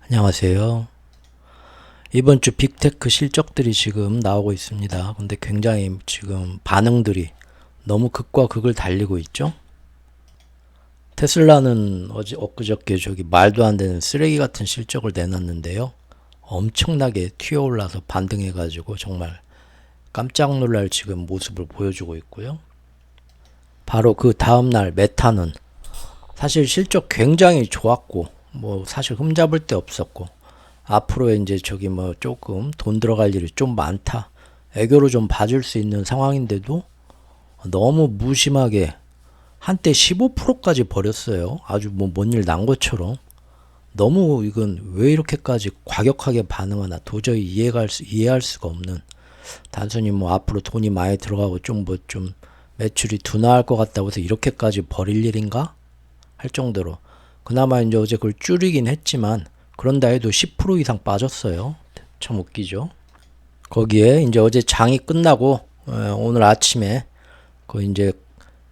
안녕하세요. 이번 주 빅테크 실적들이 지금 나오고 있습니다. 근데 굉장히 지금 반응들이 너무 극과 극을 달리고 있죠. 테슬라는 엊그저께 말도 안 되는 쓰레기 같은 실적을 내놨는데요. 엄청나게 튀어올라서 반등해가지고 정말 깜짝 놀랄 지금 모습을 보여주고 있고요. 바로 그 다음날 메타는 사실 실적 굉장히 좋았고 사실 흠잡을 데 없었고 앞으로 이제 조금 돈 들어갈 일이 좀 많다. 애교로 좀 봐줄 수 있는 상황인데도 너무 무심하게 한때 15%까지 버렸어요. 아주 뭔 일 난 것처럼. 너무 이건 왜 이렇게까지 과격하게 반응하나 도저히 이해할 수가 없는. 단순히 앞으로 돈이 많이 들어가고 좀 매출이 둔화할 것 같다고 해서 이렇게까지 버릴 일인가? 할 정도로. 그나마 이제 어제 그걸 줄이긴 했지만 그런다 해도 10% 이상 빠졌어요. 참 웃기죠. 거기에 이제 어제 장이 끝나고 오늘 아침에 그 이제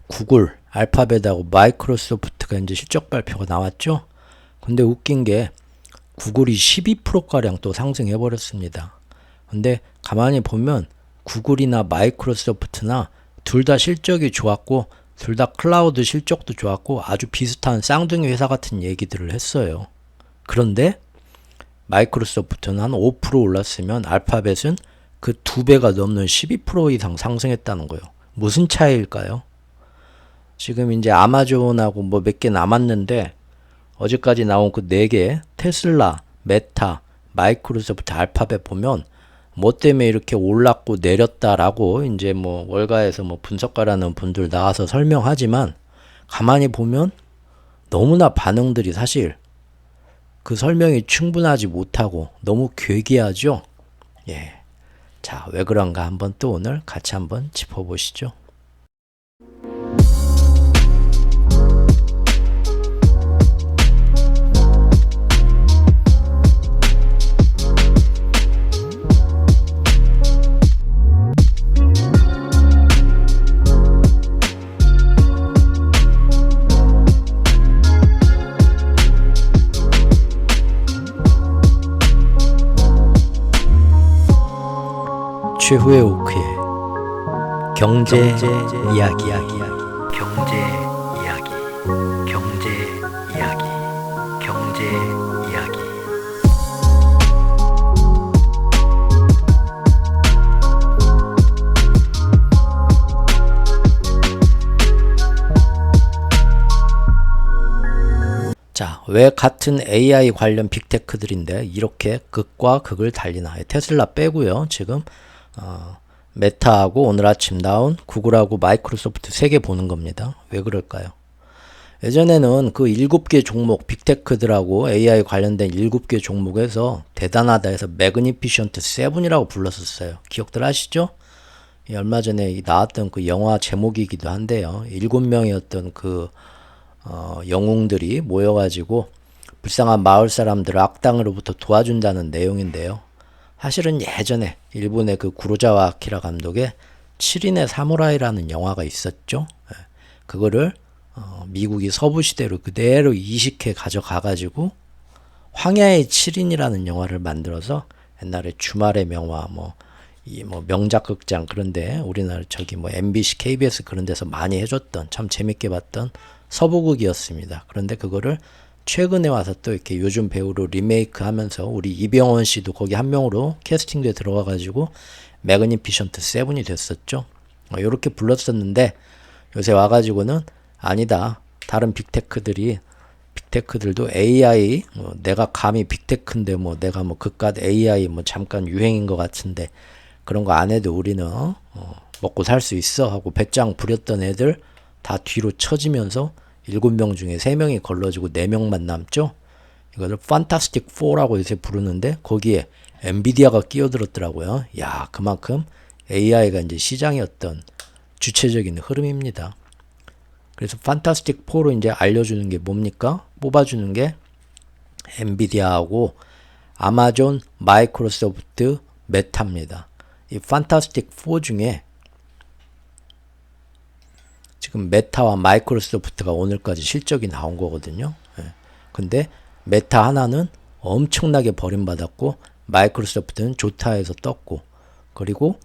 구글, 알파벳하고 마이크로소프트가 이제 실적 발표가 나왔죠. 근데 웃긴 게 구글이 12%가량 또 상승해 버렸습니다. 근데 가만히 보면 구글이나 마이크로소프트나 둘 다 실적이 좋았고 둘 다 클라우드 실적도 좋았고 아주 비슷한 쌍둥이 회사 같은 얘기들을 했어요. 그런데 마이크로소프트는 한 5% 올랐으면 알파벳은 그 2배가 넘는 12% 이상 상승했다는 거예요. 무슨 차이일까요? 지금 이제 아마존하고 몇 개 남았는데 어제까지 나온 그 4개 테슬라, 메타, 마이크로소프트, 알파벳 보면 뭐 때문에 이렇게 올랐고 내렸다라고 이제 월가에서 분석가라는 분들 나와서 설명하지만 가만히 보면 너무나 반응들이 사실 그 설명이 충분하지 못하고 너무 괴기하죠. 예. 자, 왜 그런가 한번 또 오늘 같이 한번 짚어보시죠. 최후의 오크의 경제 이야기. 경제 이야기. 경제 이야기. 경제 이야기. 자, 왜 같은 AI 관련 빅테크들인데 이렇게 극과 극을 달리나? 테슬라 빼고요. 지금 메타하고 오늘 아침 나온 구글하고 마이크로소프트 3개 보는 겁니다. 왜 그럴까요? 예전에는 그 7개 종목, 빅테크들하고 AI 관련된 7개 종목에서 대단하다 해서 매그니피션트 7이라고 불렀었어요. 기억들 하시죠? 얼마 전에 나왔던 그 영화 제목이기도 한데요. 7명의 어떤 영웅들이 모여가지고 불쌍한 마을 사람들을 악당으로부터 도와준다는 내용인데요. 사실은 예전에 일본의 그 구로자와 아키라 감독의 7인의 사무라이라는 영화가 있었죠. 그거를 미국이 서부시대로 그대로 이식해 가져가가지고 황야의 7인이라는 영화를 만들어서 옛날에 주말의 명화 명작 극장 그런데 우리나라 MBC, KBS 그런 데서 많이 해줬던 참 재밌게 봤던 서부극이었습니다. 그런데 그거를 최근에 와서 또 이렇게 요즘 배우로 리메이크 하면서 우리 이병헌 씨도 거기 한 명으로 캐스팅돼 들어가가지고 매그니피션트 7이 됐었죠. 요렇게 불렀었는데 요새 와가지고는 아니다. 다른 빅테크들도 AI, 내가 감히 빅테크인데 내가 그깟 AI 잠깐 유행인 것 같은데 그런 거 안 해도 우리는 먹고 살 수 있어 하고 배짱 부렸던 애들 다 뒤로 처지면서 7명 중에 3명이 걸러지고 4명만 남죠. 이거를 판타스틱 4라고 요새 부르는데 거기에 엔비디아가 끼어들었더라고요. 야, 그만큼 AI가 이제 시장의 어떤 주체적인 흐름입니다. 그래서 판타스틱 4로 이제 알려주는 게 뭡니까? 뽑아주는 게 엔비디아하고 아마존, 마이크로소프트, 메타입니다. 이 판타스틱 4 중에 지금 메타와 마이크로소프트가 오늘까지 실적이 나온 거거든요. 근데 메타 하나는 엄청나게 버림받았고 마이크로소프트는 조타에서 떴고 그리고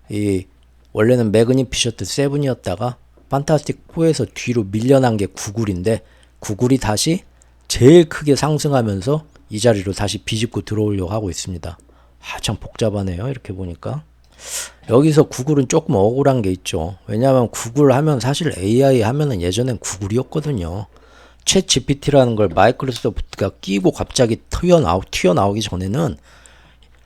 이 원래는 매그니피션트 7이었다가 판타스틱 4에서 뒤로 밀려난 게 구글인데 구글이 다시 제일 크게 상승하면서 이 자리로 다시 비집고 들어오려고 하고 있습니다. 참 복잡하네요. 이렇게 보니까. 여기서 구글은 조금 억울한 게 있죠. 왜냐하면 구글 하면 사실 AI 하면은 예전엔 구글이었거든요. 챗 GPT라는 걸 마이크로소프트가 끼고 갑자기 튀어나오기 전에는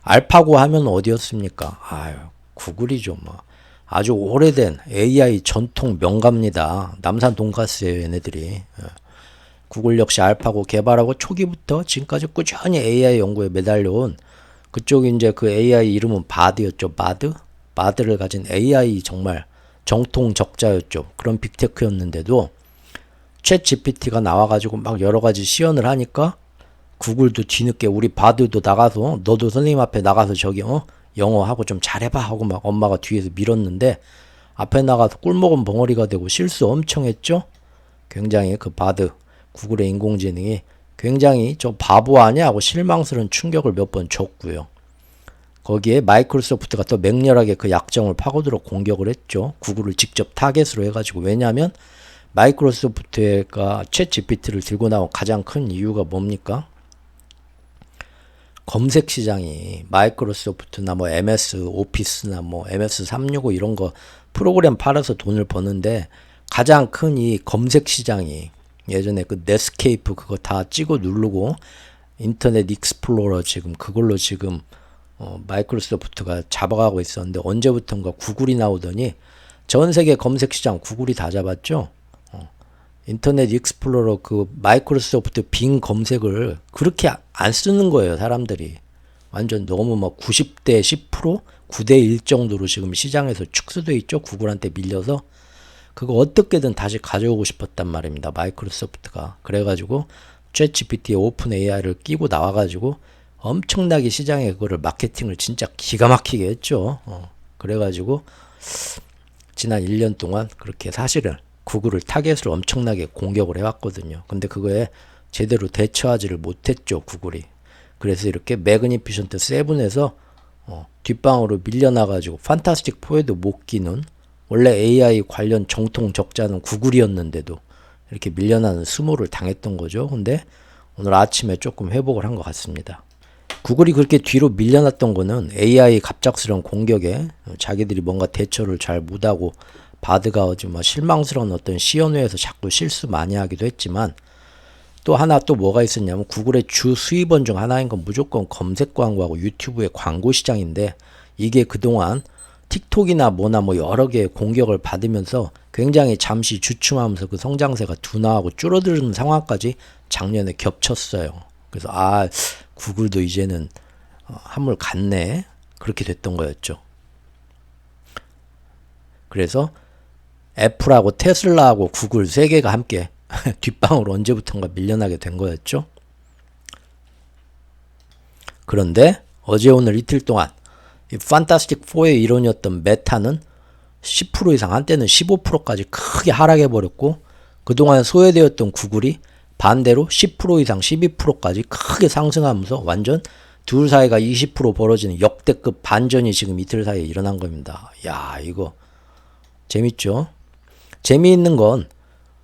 알파고 하면 어디였습니까? 아유, 구글이죠, 뭐. 아주 오래된 AI 전통 명가입니다. 남산 돈가스예요, 얘네들이. 구글 역시 알파고 개발하고 초기부터 지금까지 꾸준히 AI 연구에 매달려온 그쪽이 이제 그 AI 이름은 바드였죠. 바드를 가진 AI 정말 정통 적자였죠. 그런 빅테크였는데도 챗 GPT가 나와가지고 막 여러 가지 시연을 하니까 구글도 뒤늦게 우리 바드도 나가서 너도 선생님 앞에 나가서 저기 영어 하고 좀 잘해봐 하고 막 엄마가 뒤에서 밀었는데 앞에 나가서 꿀먹은 벙어리가 되고 실수 엄청 했죠. 굉장히 그 바드 구글의 인공지능이 굉장히 저 바보 아니야 하고 실망스러운 충격을 몇 번 줬고요. 거기에 마이크로소프트가 또 맹렬하게 그 약점을 파고들어 공격을 했죠. 구글을 직접 타겟으로 해가지고. 왜냐하면 마이크로소프트가 챗 GPT를 들고 나온 가장 큰 이유가 뭡니까? 검색 시장이 마이크로소프트나 뭐 MS 오피스나 뭐 MS 365 이런 거 프로그램 팔아서 돈을 버는데 가장 큰 이 검색 시장이 예전에 그 넷스케이프 그거 다 찍어 누르고 인터넷 익스플로러 지금 그걸로 지금 마이크로소프트가 잡아가고 있었는데 언제부턴가 구글이 나오더니 전 세계 검색 시장 구글이 다 잡았죠. 인터넷 익스플로러 그 마이크로소프트 빙 검색을 그렇게 안 쓰는 거예요, 사람들이. 완전 너무 막 90대 10%, 9대 1 정도로 지금 시장에서 축소돼 있죠. 구글한테 밀려서. 그거 어떻게든 다시 가져오고 싶었단 말입니다. 마이크로소프트가. 그래가지고 챗 GPT에 오픈 AI를 끼고 나와가지고 엄청나게 시장에 그거를 마케팅을 진짜 기가 막히게 했죠. 그래가지고 지난 1년 동안 그렇게 사실은 구글을 타겟으로 엄청나게 공격을 해왔거든요. 근데 그거에 제대로 대처하지를 못했죠, 구글이. 그래서 이렇게 매그니피션트 7에서 뒷방으로 밀려나가지고 판타스틱 4에도 못 끼는 원래 AI 관련 정통 적자는 구글이었는데도 이렇게 밀려나는 수모를 당했던 거죠. 근데 오늘 아침에 조금 회복을 한 것 같습니다. 구글이 그렇게 뒤로 밀려났던 거는 AI 갑작스러운 공격에 자기들이 뭔가 대처를 잘 못하고 바드가 좀 실망스러운 어떤 시연회에서 자꾸 실수 많이 하기도 했지만 또 하나 또 뭐가 있었냐면 구글의 주 수입원 중 하나인 건 무조건 검색 광고하고 유튜브의 광고 시장인데 이게 그동안 틱톡이나 뭐나 뭐 여러 개의 공격을 받으면서 굉장히 잠시 주춤하면서 그 성장세가 둔화하고 줄어드는 상황까지 작년에 겹쳤어요. 그래서 구글도 이제는 한물 갔네 그렇게 됐던 거였죠. 그래서 애플하고 테슬라하고 구글 세 개가 함께 뒷방으로 언제부턴가 밀려나게 된 거였죠. 그런데 어제 오늘 이틀 동안 이 판타스틱 4의 일원이었던 메타는 10% 이상 한때는 15%까지 크게 하락해 버렸고 그동안 소외되었던 구글이 반대로 10% 이상 12%까지 크게 상승하면서 완전 둘 사이가 20% 벌어지는 역대급 반전이 지금 이틀 사이에 일어난 겁니다. 야, 이거 재밌죠? 재미있는 건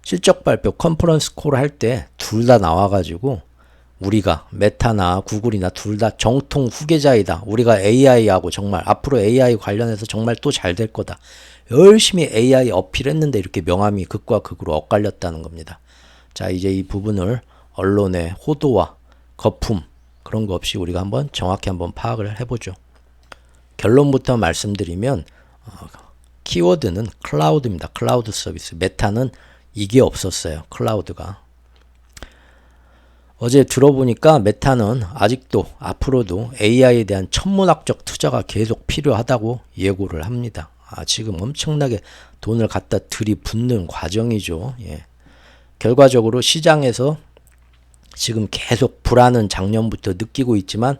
실적 발표 컨퍼런스 콜 할 때 둘 다 나와가지고 우리가 메타나 구글이나 둘 다 정통 후계자이다. 우리가 AI하고 정말 앞으로 AI 관련해서 정말 또 잘 될 거다. 열심히 AI 어필했는데 이렇게 명함이 극과 극으로 엇갈렸다는 겁니다. 자, 이제 이 부분을 언론의 호도와 거품 그런 거 없이 우리가 한번 정확히 한번 파악을 해보죠. 결론부터 말씀드리면 키워드는 클라우드입니다. 클라우드 서비스. 메타는 이게 없었어요. 클라우드가. 어제 들어보니까 메타는 아직도 앞으로도 AI에 대한 천문학적 투자가 계속 필요하다고 예고를 합니다. 지금 엄청나게 돈을 갖다 들이붓는 과정이죠. 예. 결과적으로 시장에서 지금 계속 불안은 작년부터 느끼고 있지만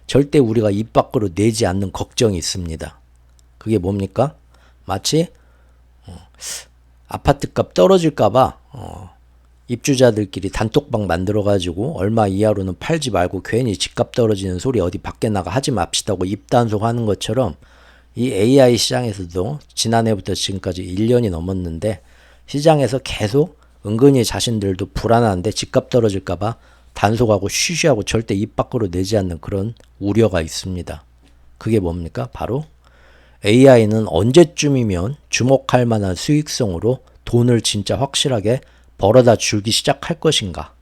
절대 우리가 입 밖으로 내지 않는 걱정이 있습니다. 그게 뭡니까? 마치 아파트값 떨어질까봐 입주자들끼리 단톡방 만들어가지고 얼마 이하로는 팔지 말고 괜히 집값 떨어지는 소리 어디 밖에 나가 하지 맙시다고 입단속 하는 것처럼 이 AI 시장에서도 지난해부터 지금까지 1년이 넘었는데 시장에서 계속 은근히 자신들도 불안한데 집값 떨어질까봐 단속하고 쉬쉬하고 절대 입 밖으로 내지 않는 그런 우려가 있습니다. 그게 뭡니까? 바로 AI는 언제쯤이면 주목할 만한 수익성으로 돈을 진짜 확실하게 벌어다 주기 시작할 것인가.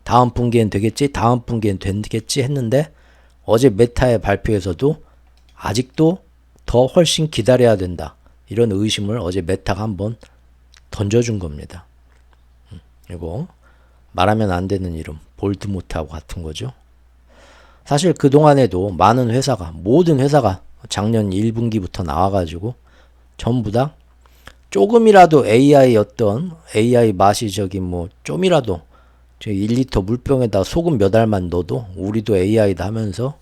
다음 분기엔 되겠지, 다음 분기엔 되겠지 했는데 어제 메타의 발표에서도 아직도 더 훨씬 기다려야 된다. 이런 의심을 어제 메타가 한번 던져준 겁니다. 이거 말하면 안 되는 이름 볼드모트하고 같은 거죠. 사실 그동안에도 많은 회사가 모든 회사가 작년 1분기부터 나와가지고 전부 다 조금이라도 AI 맛이 좀이라도 1리터 물병에다 소금 몇 알만 넣어도 우리도 AI다 하면서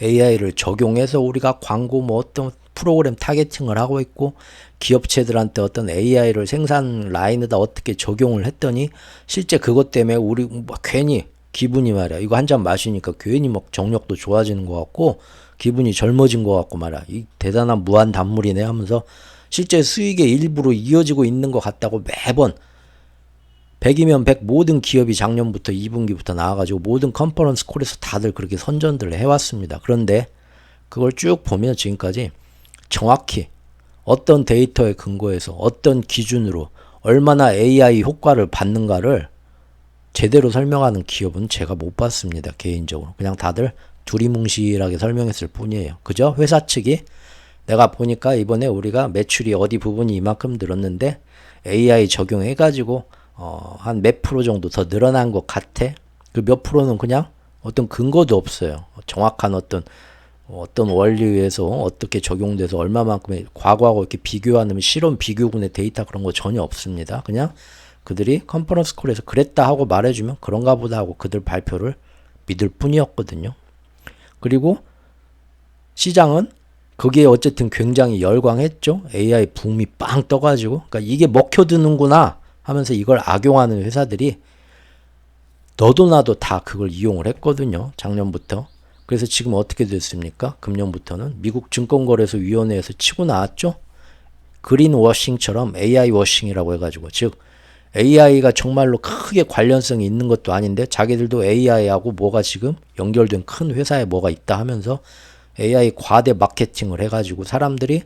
AI를 적용해서 우리가 광고 어떤 프로그램 타겟팅을 하고 있고 기업체들한테 어떤 AI를 생산 라인에다 어떻게 적용을 했더니 실제 그것 때문에 우리 괜히 기분이 말이야. 이거 한 잔 마시니까 괜히 정력도 좋아지는 것 같고 기분이 젊어진 것 같고 말이야. 이 대단한 무한 단물이네 하면서 실제 수익의 일부로 이어지고 있는 것 같다고 매번 100이면 100 모든 기업이 작년부터 2분기부터 나와가지고 모든 컨퍼런스 콜에서 다들 그렇게 선전들을 해왔습니다. 그런데 그걸 쭉 보면 지금까지 정확히 어떤 데이터에 근거해서 어떤 기준으로 얼마나 AI 효과를 받는가를 제대로 설명하는 기업은 제가 못 봤습니다. 개인적으로. 그냥 다들 두리뭉실하게 설명했을 뿐이에요. 그죠? 회사 측이 내가 보니까 이번에 우리가 매출이 어디 부분이 이만큼 늘었는데 AI 적용해가지고 한 몇 프로 정도 더 늘어난 것 같아. 그 몇 프로는 그냥 어떤 근거도 없어요. 정확한 어떤 원리에서 어떻게 적용돼서 얼마만큼의 과거하고 이렇게 비교하는 실험 비교군의 데이터 그런 거 전혀 없습니다. 그냥 그들이 컨퍼런스 콜에서 그랬다 하고 말해주면 그런가 보다 하고 그들 발표를 믿을 뿐이었거든요. 그리고 시장은 거기에 어쨌든 굉장히 열광했죠. AI 붐이 빵 떠가지고 그러니까 이게 먹혀드는구나 하면서 이걸 악용하는 회사들이 너도 나도 다 그걸 이용을 했거든요. 작년부터. 그래서 지금 어떻게 됐습니까? 금년부터는 미국 증권거래소위원회에서 치고 나왔죠. 그린워싱처럼 AI 워싱이라고 해가지고 즉 AI가 정말로 크게 관련성이 있는 것도 아닌데 자기들도 AI하고 뭐가 지금 연결된 큰 회사에 뭐가 있다 하면서 AI 과대 마케팅을 해가지고 사람들이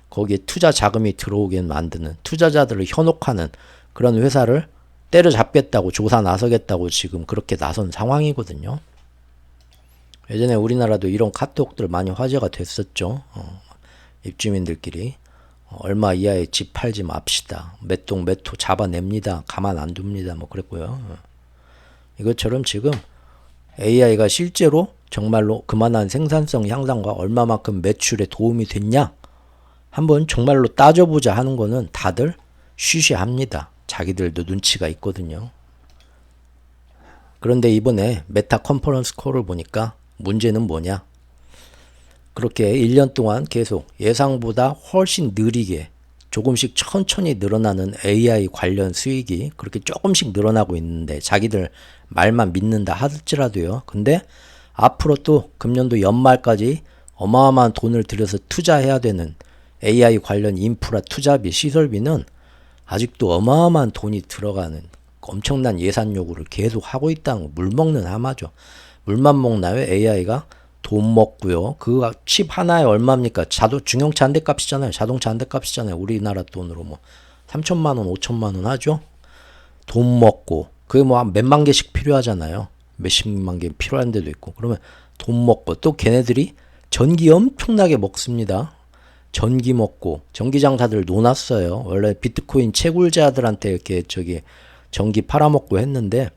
거기에 투자 자금이 들어오게 만드는 투자자들을 현혹하는 그런 회사를 때려잡겠다고 조사 나서겠다고 지금 그렇게 나선 상황이거든요. 예전에 우리나라도 이런 카톡들 많이 화제가 됐었죠. 입주민들끼리 얼마 이하의 집 팔지 맙시다. 몇 동 몇 호 잡아냅니다. 가만 안 둡니다. 그랬고요. 이것처럼 지금 AI가 실제로 정말로 그만한 생산성 향상과 얼마만큼 매출에 도움이 됐냐? 한번 정말로 따져보자 하는 거는 다들 쉬쉬합니다. 자기들도 눈치가 있거든요. 그런데 이번에 메타 컨퍼런스 콜을 보니까 문제는 뭐냐? 그렇게 1년 동안 계속 예상보다 훨씬 느리게 조금씩 천천히 늘어나는 AI 관련 수익이 그렇게 조금씩 늘어나고 있는데 자기들 말만 믿는다 하더라도요. 근데 앞으로 또 금년도 연말까지 어마어마한 돈을 들여서 투자해야 되는 AI 관련 인프라 투자비, 시설비는 아직도 어마어마한 돈이 들어가는 엄청난 예산 요구를 계속 하고 있다는 거. 물 먹는 하마죠. 물만 먹나요? AI가 돈 먹고요. 그 칩 하나에 얼마입니까? 중형차 한 대 값이잖아요. 자동차 한 대 값이잖아요. 우리나라 돈으로 3천만 원, 5천만 원 하죠. 돈 먹고 그게 한 몇만 개씩 필요하잖아요. 몇십만 개 필요한 데도 있고. 그러면 돈 먹고 또 걔네들이 전기 엄청나게 먹습니다. 전기 먹고 전기장사들 놓았어요. 원래 비트코인 채굴자들한테 이렇게 전기 팔아먹고 했는데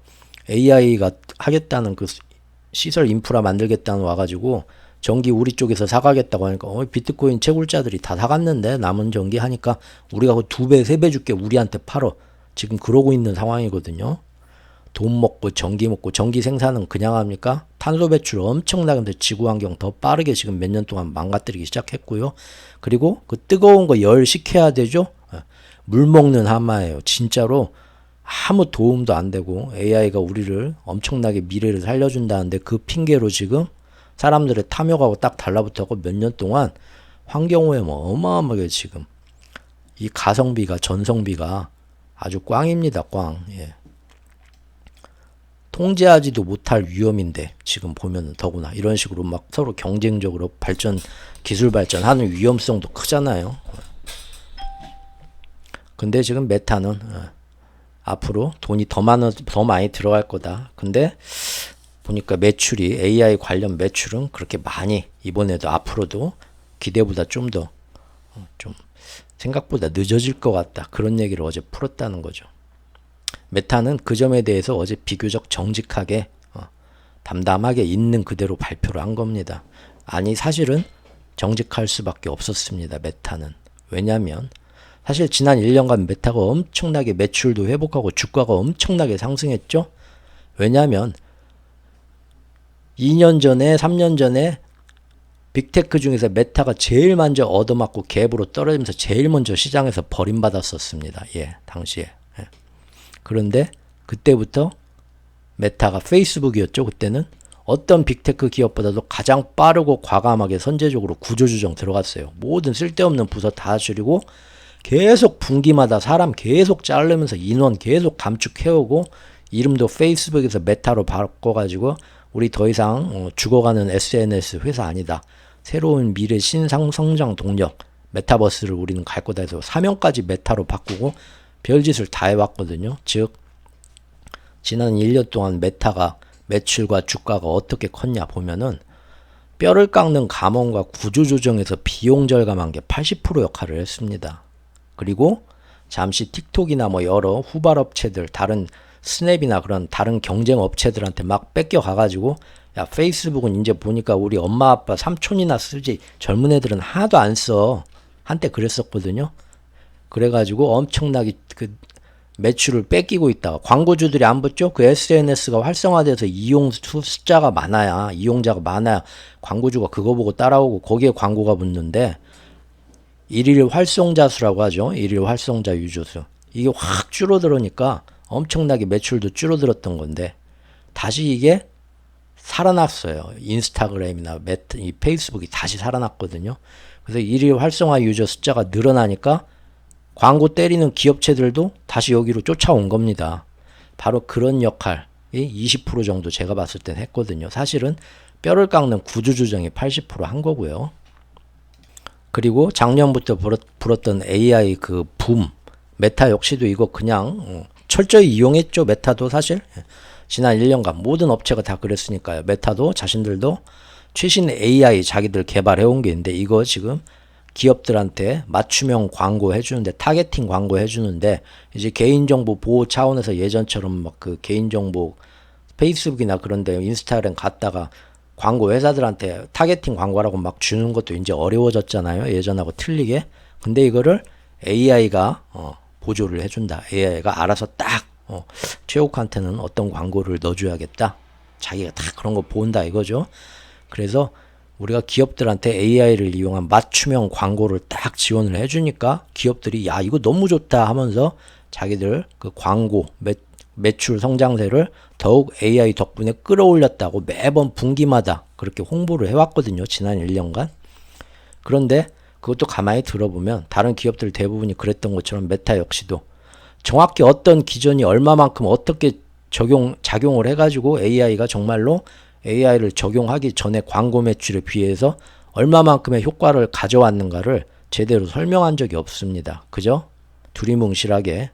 AI가 하겠다는 그 시설 인프라 만들겠다는 와가지고 전기 우리 쪽에서 사가겠다고 하니까 비트코인 채굴자들이 다 사갔는데 남은 전기 하니까 우리가 2배, 3배 줄게 우리한테 팔어. 지금 그러고 있는 상황이거든요. 돈 먹고 전기 먹고 전기 생산은 그냥 합니까? 탄소 배출 엄청나게 지구 환경 더 빠르게 지금 몇 년 동안 망가뜨리기 시작했고요. 그리고 그 뜨거운 거 열 식혀야 되죠. 물 먹는 하마예요. 진짜로 아무 도움도 안 되고 AI가 우리를 엄청나게 미래를 살려준다는데 그 핑계로 지금 사람들의 탐욕하고 딱 달라붙었고 몇 년 동안 환경오염 어마어마하게 지금 이 가성비가 전성비가 아주 꽝입니다. 꽝. 예. 통제하지도 못할 위험인데 지금 보면 더구나 이런 식으로 막 서로 경쟁적으로 기술 발전하는 위험성도 크잖아요. 근데 지금 메타는 앞으로 돈이 더 많이 들어갈 거다. 근데 보니까 매출이 AI 관련 매출은 그렇게 많이 이번에도 앞으로도 기대보다 좀 더 좀 생각보다 늦어질 것 같다. 그런 얘기를 어제 풀었다는 거죠. 메타는 그 점에 대해서 어제 비교적 정직하게 담담하게 있는 그대로 발표를 한 겁니다. 아니 사실은 정직할 수밖에 없었습니다. 메타는. 왜냐하면 사실 지난 1년간 메타가 엄청나게 매출도 회복하고 주가가 엄청나게 상승했죠. 왜냐하면 2년 전에 3년 전에 빅테크 중에서 메타가 제일 먼저 얻어맞고 갭으로 떨어지면서 제일 먼저 시장에서 버림받았었습니다. 예, 당시에. 예. 그런데 그때부터 메타가 페이스북이었죠. 그때는 어떤 빅테크 기업보다도 가장 빠르고 과감하게 선제적으로 구조조정 들어갔어요. 모든 쓸데없는 부서 다 줄이고 계속 분기마다 사람 계속 자르면서 인원 계속 감축해오고 이름도 페이스북에서 메타로 바꿔가지고 우리 더 이상 죽어가는 SNS 회사 아니다. 새로운 미래 신성장 동력 메타버스를 우리는 갈 거다 해서 사명까지 메타로 바꾸고 별짓을 다 해왔거든요. 즉 지난 1년 동안 메타가 매출과 주가가 어떻게 컸냐 보면은 뼈를 깎는 감원과 구조조정에서 비용 절감한 게 80% 역할을 했습니다. 그리고 잠시 틱톡이나 뭐 여러 후발업체들 다른 스냅이나 그런 다른 경쟁 업체들한테 막 뺏겨가가지고 야 페이스북은 이제 보니까 우리 엄마 아빠 삼촌이나 쓰지 젊은 애들은 하나도 안 써. 한때 그랬었거든요. 그래가지고 엄청나게 그 매출을 뺏기고 있다가 광고주들이 안 붙죠. 그 SNS가 활성화돼서 이용 숫자가 많아야 이용자가 많아야 광고주가 그거 보고 따라오고 거기에 광고가 붙는데 일일 활성자 수라고 하죠. 일일 활성자 유저수 이게 확 줄어들으니까 엄청나게 매출도 줄어들었던 건데 다시 이게 살아났어요. 인스타그램이나 이 페이스북이 다시 살아났거든요. 그래서 일일 활성화 유저 숫자가 늘어나니까 광고 때리는 기업체들도 다시 여기로 쫓아온 겁니다. 바로 그런 역할이 20% 정도 제가 봤을 땐 했거든요. 사실은 뼈를 깎는 구조조정이 80% 한 거고요. 그리고 작년부터 불었던 AI 그 붐, 메타 역시도 이거 그냥 철저히 이용했죠. 메타도 사실 지난 1년간 모든 업체가 다 그랬으니까요. 메타도 자신들도 최신 AI 자기들 개발해온 게 있는데 이거 지금 기업들한테 맞춤형 광고 해주는데 타겟팅 광고 해주는데 이제 개인정보 보호 차원에서 예전처럼 막 그 개인정보 페이스북이나 그런데 인스타그램 갔다가 광고 회사들한테 타겟팅 광고라고 막 주는 것도 이제 어려워졌잖아요. 예전하고 틀리게. 근데 이거를 AI가 보조를 해준다. AI가 알아서 딱 최욱한테는 어떤 광고를 넣어줘야겠다. 자기가 다 그런 거 본다 이거죠. 그래서 우리가 기업들한테 AI를 이용한 맞춤형 광고를 딱 지원을 해주니까 기업들이 야 이거 너무 좋다 하면서 자기들 그 광고 매출 성장세를 더욱 AI 덕분에 끌어올렸다고 매번 분기마다 그렇게 홍보를 해왔거든요. 지난 1년간. 그런데 그것도 가만히 들어보면 다른 기업들 대부분이 그랬던 것처럼 메타 역시도 정확히 어떤 기준이 얼마만큼 어떻게 작용을 해가지고 AI가 정말로 AI를 적용하기 전에 광고 매출에 비해서 얼마만큼의 효과를 가져왔는가를 제대로 설명한 적이 없습니다. 그죠? 두리뭉실하게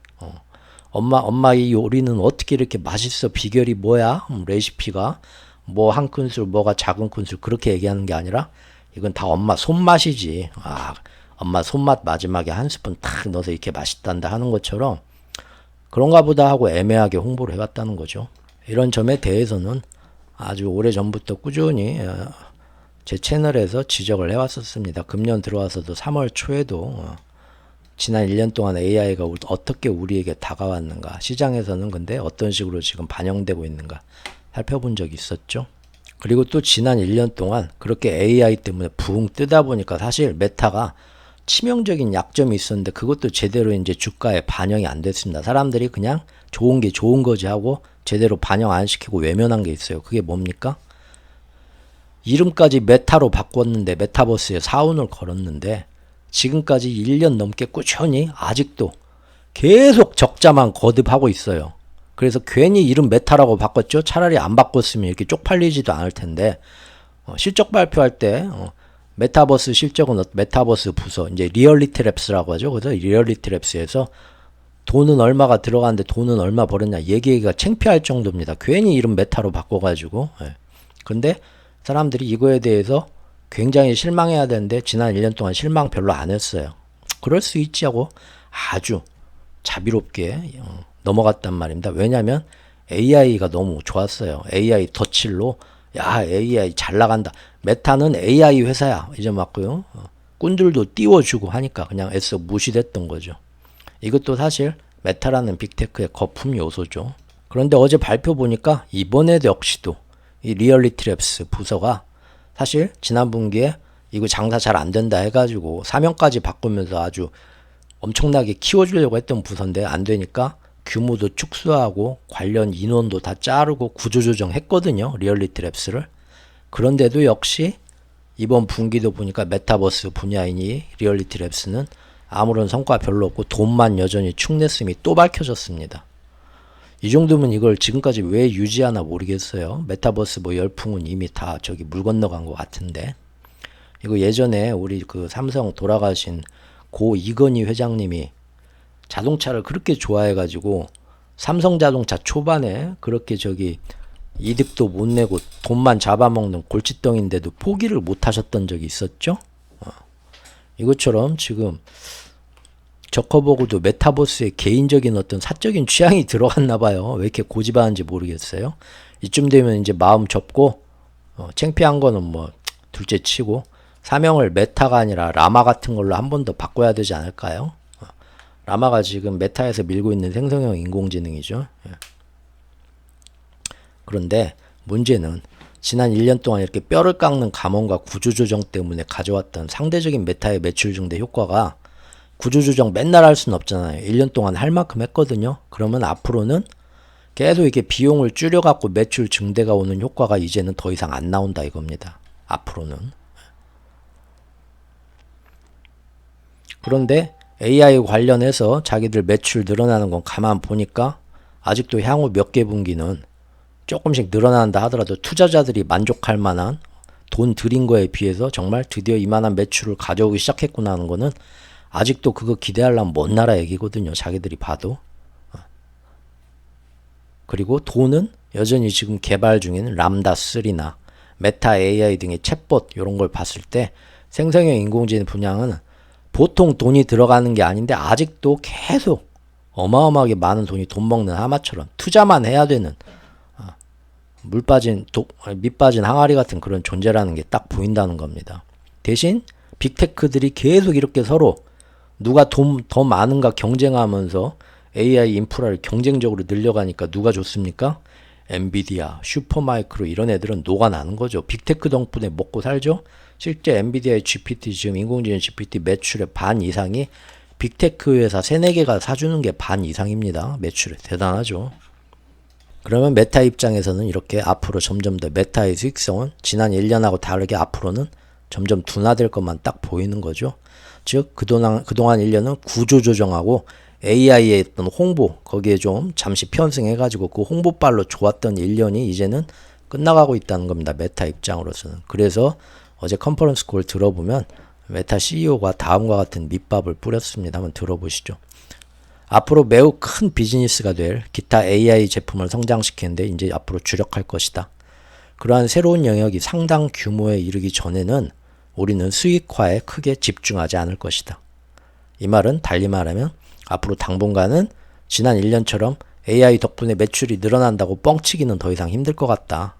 엄마 이 요리는 어떻게 이렇게 맛있어? 비결이 뭐야? 레시피가 뭐 한 큰술 뭐가 작은 큰술 그렇게 얘기하는 게 아니라 이건 다 엄마 손맛이지. 엄마 손맛 마지막에 한 스푼 탁 넣어서 이렇게 맛있단다 하는 것처럼 그런가 보다 하고 애매하게 홍보를 해왔다는 거죠. 이런 점에 대해서는 아주 오래전부터 꾸준히 제 채널에서 지적을 해왔었습니다. 금년 들어와서도 3월 초에도 지난 1년 동안 AI가 어떻게 우리에게 다가왔는가, 시장에서는 근데 어떤 식으로 지금 반영되고 있는가 살펴본 적이 있었죠. 그리고 또 지난 1년 동안 그렇게 AI 때문에 붕 뜨다 보니까 사실 메타가 치명적인 약점이 있었는데 그것도 제대로 이제 주가에 반영이 안 됐습니다. 사람들이 그냥 좋은 게 좋은 거지 하고 제대로 반영 안 시키고 외면한 게 있어요. 그게 뭡니까? 이름까지 메타로 바꿨는데 메타버스에 사운을 걸었는데 지금까지 1년 넘게 꾸준히 아직도 계속 적자만 거듭하고 있어요. 그래서 괜히 이름 메타라고 바꿨죠. 차라리 안 바꿨으면 이렇게 쪽팔리지도 않을 텐데 실적 발표할 때 메타버스 실적은 메타버스 부서 이제 리얼리티 랩스라고 하죠. 그래서 리얼리티 랩스에서 돈은 얼마가 들어갔는데 돈은 얼마 벌었냐 얘기하기가 창피할 정도입니다. 괜히 이름 메타로 바꿔가지고. 근데 사람들이 이거에 대해서 굉장히 실망해야 되는데 지난 1년 동안 실망 별로 안 했어요. 그럴 수 있지 하고 아주 자비롭게 넘어갔단 말입니다. 왜냐하면 AI가 너무 좋았어요. AI 덧칠로 야 AI 잘 나간다. 메타는 AI 회사야. 이제 맞고요. 꾼들도 띄워주고 하니까 그냥 애써 무시됐던 거죠. 이것도 사실 메타라는 빅테크의 거품 요소죠. 그런데 어제 발표 보니까 이번에도 역시도 이 리얼리티 랩스 부서가 사실 지난 분기에 이거 장사 잘 안 된다 해가지고 사명까지 바꾸면서 아주 엄청나게 키워주려고 했던 부서인데 안 되니까 규모도 축소하고 관련 인원도 다 자르고 구조조정 했거든요. 리얼리티 랩스를. 그런데도 역시 이번 분기도 보니까 메타버스 분야이니 리얼리티 랩스는 아무런 성과 별로 없고 돈만 여전히 축냈음이 또 밝혀졌습니다. 이 정도면 이걸 지금까지 왜 유지하나 모르겠어요. 메타버스 뭐 열풍은 이미 다 저기 물 건너간 것 같은데. 이거 예전에 우리 그 삼성 돌아가신 고 이건희 회장님이 자동차를 그렇게 좋아해가지고 삼성자동차 초반에 그렇게 저기 이득도 못 내고 돈만 잡아먹는 골칫덩인데도 포기를 못 하셨던 적이 있었죠. 이것처럼 지금 저커버그도 메타버스에 개인적인 어떤 사적인 취향이 들어갔나 봐요. 왜 이렇게 고집하는지 모르겠어요. 이쯤 되면 이제 마음 접고 창피한 거는 뭐 둘째 치고 사명을 메타가 아니라 라마 같은 걸로 한 번 더 바꿔야 되지 않을까요? 라마가 지금 메타에서 밀고 있는 생성형 인공지능이죠. 그런데 문제는 지난 1년 동안 이렇게 뼈를 깎는 감원과 구조조정 때문에 가져왔던 상대적인 메타의 매출 증대 효과가 구조조정 맨날 할 수는 없잖아요. 1년 동안 할 만큼 했거든요. 그러면 앞으로는 계속 이렇게 비용을 줄여갖고 매출 증대가 오는 효과가 이제는 더 이상 안 나온다 이겁니다. 앞으로는. 그런데 AI 관련해서 자기들 매출 늘어나는 건 가만 보니까 아직도 향후 몇 개 분기는 조금씩 늘어난다 하더라도 투자자들이 만족할 만한 돈 들인 거에 비해서 정말 드디어 이만한 매출을 가져오기 시작했구나 하는 거는 아직도 그거 기대하려면 먼 나라 얘기거든요. 자기들이 봐도. 그리고 돈은 여전히 지금 개발 중인 람다3나 메타 AI 등의 챗봇 이런 걸 봤을 때 생성형 인공지능 분야는 보통 돈이 들어가는 게 아닌데 아직도 계속 어마어마하게 많은 돈이 돈 먹는 하마처럼 투자만 해야 되는 밑 빠진 항아리 같은 그런 존재라는 게 딱 보인다는 겁니다. 대신 빅테크들이 계속 이렇게 서로 누가 돈 더 많은가 경쟁하면서 AI 인프라를 경쟁적으로 늘려가니까 누가 좋습니까? 엔비디아, 슈퍼마이크로 이런 애들은 녹아나는 거죠. 빅테크 덕분에 먹고 살죠. 실제 엔비디아의 GPT 지금 인공지능 GPT 매출의 반 이상이 빅테크 회사 3, 4개가 사주는 게 반 이상입니다. 매출에 대단하죠. 그러면 메타 입장에서는 이렇게 앞으로 점점 더 메타의 수익성은 지난 1년하고 다르게 앞으로는 점점 둔화될 것만 딱 보이는 거죠. 즉 그동안 1년은 구조조정하고 AI에 했던 홍보 거기에 좀 잠시 편승해가지고 그 홍보빨로 좋았던 1년이 이제는 끝나가고 있다는 겁니다. 메타 입장으로서는. 그래서 어제 컨퍼런스 콜 들어보면 메타 CEO가 다음과 같은 밑밥을 뿌렸습니다. 한번 들어보시죠. 앞으로 매우 큰 비즈니스가 될 기타 AI 제품을 성장시키는데 이제 앞으로 주력할 것이다. 그러한 새로운 영역이 상당 규모에 이르기 전에는 우리는 수익화에 크게 집중하지 않을 것이다. 이 말은 달리 말하면 앞으로 당분간은 지난 1년처럼 AI 덕분에 매출이 늘어난다고 뻥치기는 더 이상 힘들 것 같다.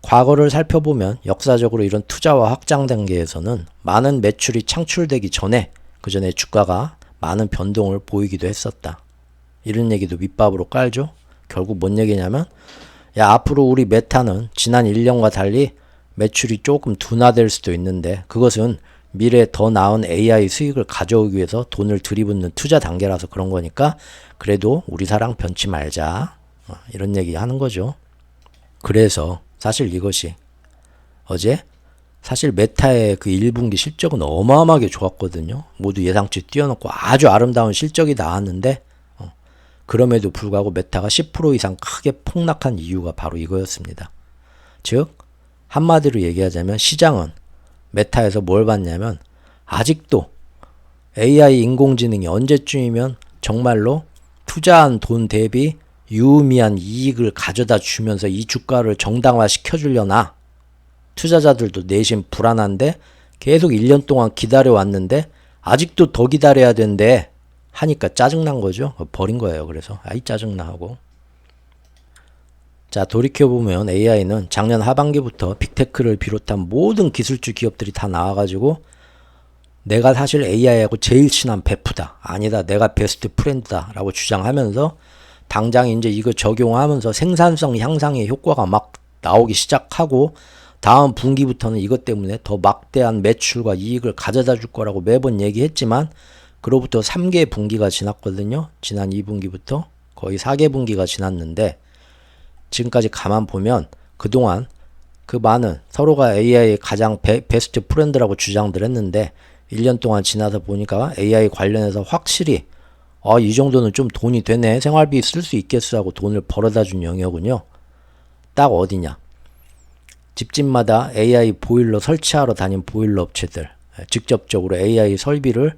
과거를 살펴보면 역사적으로 이런 투자와 확장 단계에서는 많은 매출이 창출되기 전에 그 전에 주가가 많은 변동을 보이기도 했었다. 이런 얘기도 밑밥으로 깔죠. 결국 뭔 얘기냐면 야 앞으로 우리 메타는 지난 1년과 달리 매출이 조금 둔화될 수도 있는데 그것은 미래에 더 나은 AI 수익을 가져오기 위해서 돈을 들이붓는 투자 단계라서 그런 거니까 그래도 우리 사랑 변치 말자. 이런 얘기 하는 거죠. 그래서 사실 이것이 어제 사실 메타의 그 1분기 실적은 어마어마하게 좋았거든요. 모두 예상치 뛰어넘고 아주 아름다운 실적이 나왔는데 그럼에도 불구하고 메타가 10% 이상 크게 폭락한 이유가 바로 이거였습니다. 즉 한마디로 얘기하자면 시장은 메타에서 뭘 봤냐면 아직도 AI 인공지능이 언제쯤이면 정말로 투자한 돈 대비 유의미한 이익을 가져다 주면서 이 주가를 정당화 시켜주려나 투자자들도 내심 불안한데 계속 1년 동안 기다려왔는데 아직도 더 기다려야 된대 하니까 짜증난 거죠. 버린 거예요. 그래서 아이 짜증나 하고. 자, 돌이켜보면 AI는 작년 하반기부터 빅테크를 비롯한 모든 기술주 기업들이 다 나와가지고 내가 사실 AI하고 제일 친한 베프다. 아니다. 내가 베스트 프렌드다. 라고 주장하면서 당장 이제 이거 적용하면서 생산성 향상의 효과가 막 나오기 시작하고 다음 분기부터는 이것 때문에 더 막대한 매출과 이익을 가져다 줄 거라고 매번 얘기했지만 그로부터 3개 분기가 지났거든요. 지난 2분기부터 거의 4개 분기가 지났는데 지금까지 가만 보면 그동안 그 많은 서로가 AI의 가장 베스트 프렌드라고 주장들 했는데 1년 동안 지나서 보니까 AI 관련해서 확실히 이 정도는 좀 돈이 되네. 생활비 쓸 수 있겠어 하고 돈을 벌어다 준 영역은요. 딱 어디냐. 집집마다 AI 보일러 설치하러 다닌 보일러 업체들 직접적으로 AI 설비를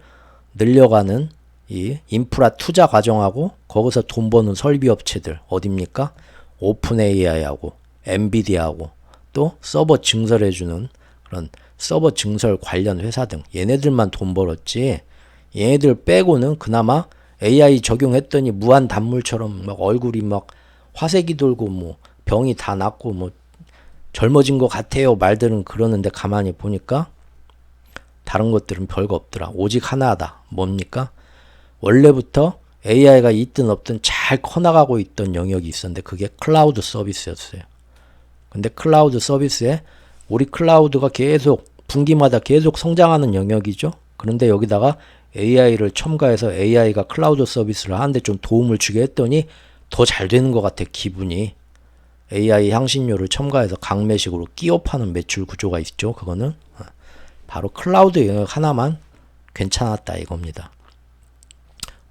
늘려가는 이 인프라 투자 과정하고 거기서 돈 버는 설비 업체들 어딥니까? 오픈 AI하고 엔비디아하고 또 서버 증설해주는 그런 서버 증설 관련 회사 등 얘네들만 돈 벌었지 얘네들 빼고는 그나마 AI 적용했더니 무한 단물처럼 막 얼굴이 막 화색이 돌고 뭐 병이 다 낫고 뭐 젊어진 것 같아요 말들은 그러는데 가만히 보니까 다른 것들은 별거 없더라. 오직 하나다. 뭡니까? 원래부터 AI가 있든 없든 잘 커나가고 있던 영역이 있었는데 그게 클라우드 서비스였어요. 근데 클라우드 서비스에 우리 클라우드가 계속 분기마다 계속 성장하는 영역이죠. 그런데 여기다가 AI를 첨가해서 AI가 클라우드 서비스를 하는데 좀 도움을 주게 했더니 더 잘 되는 것 같아 기분이. AI 향신료를 첨가해서 강매식으로 끼워 파는 매출 구조가 있죠. 그거는 바로 클라우드 영역 하나만 괜찮았다 이겁니다.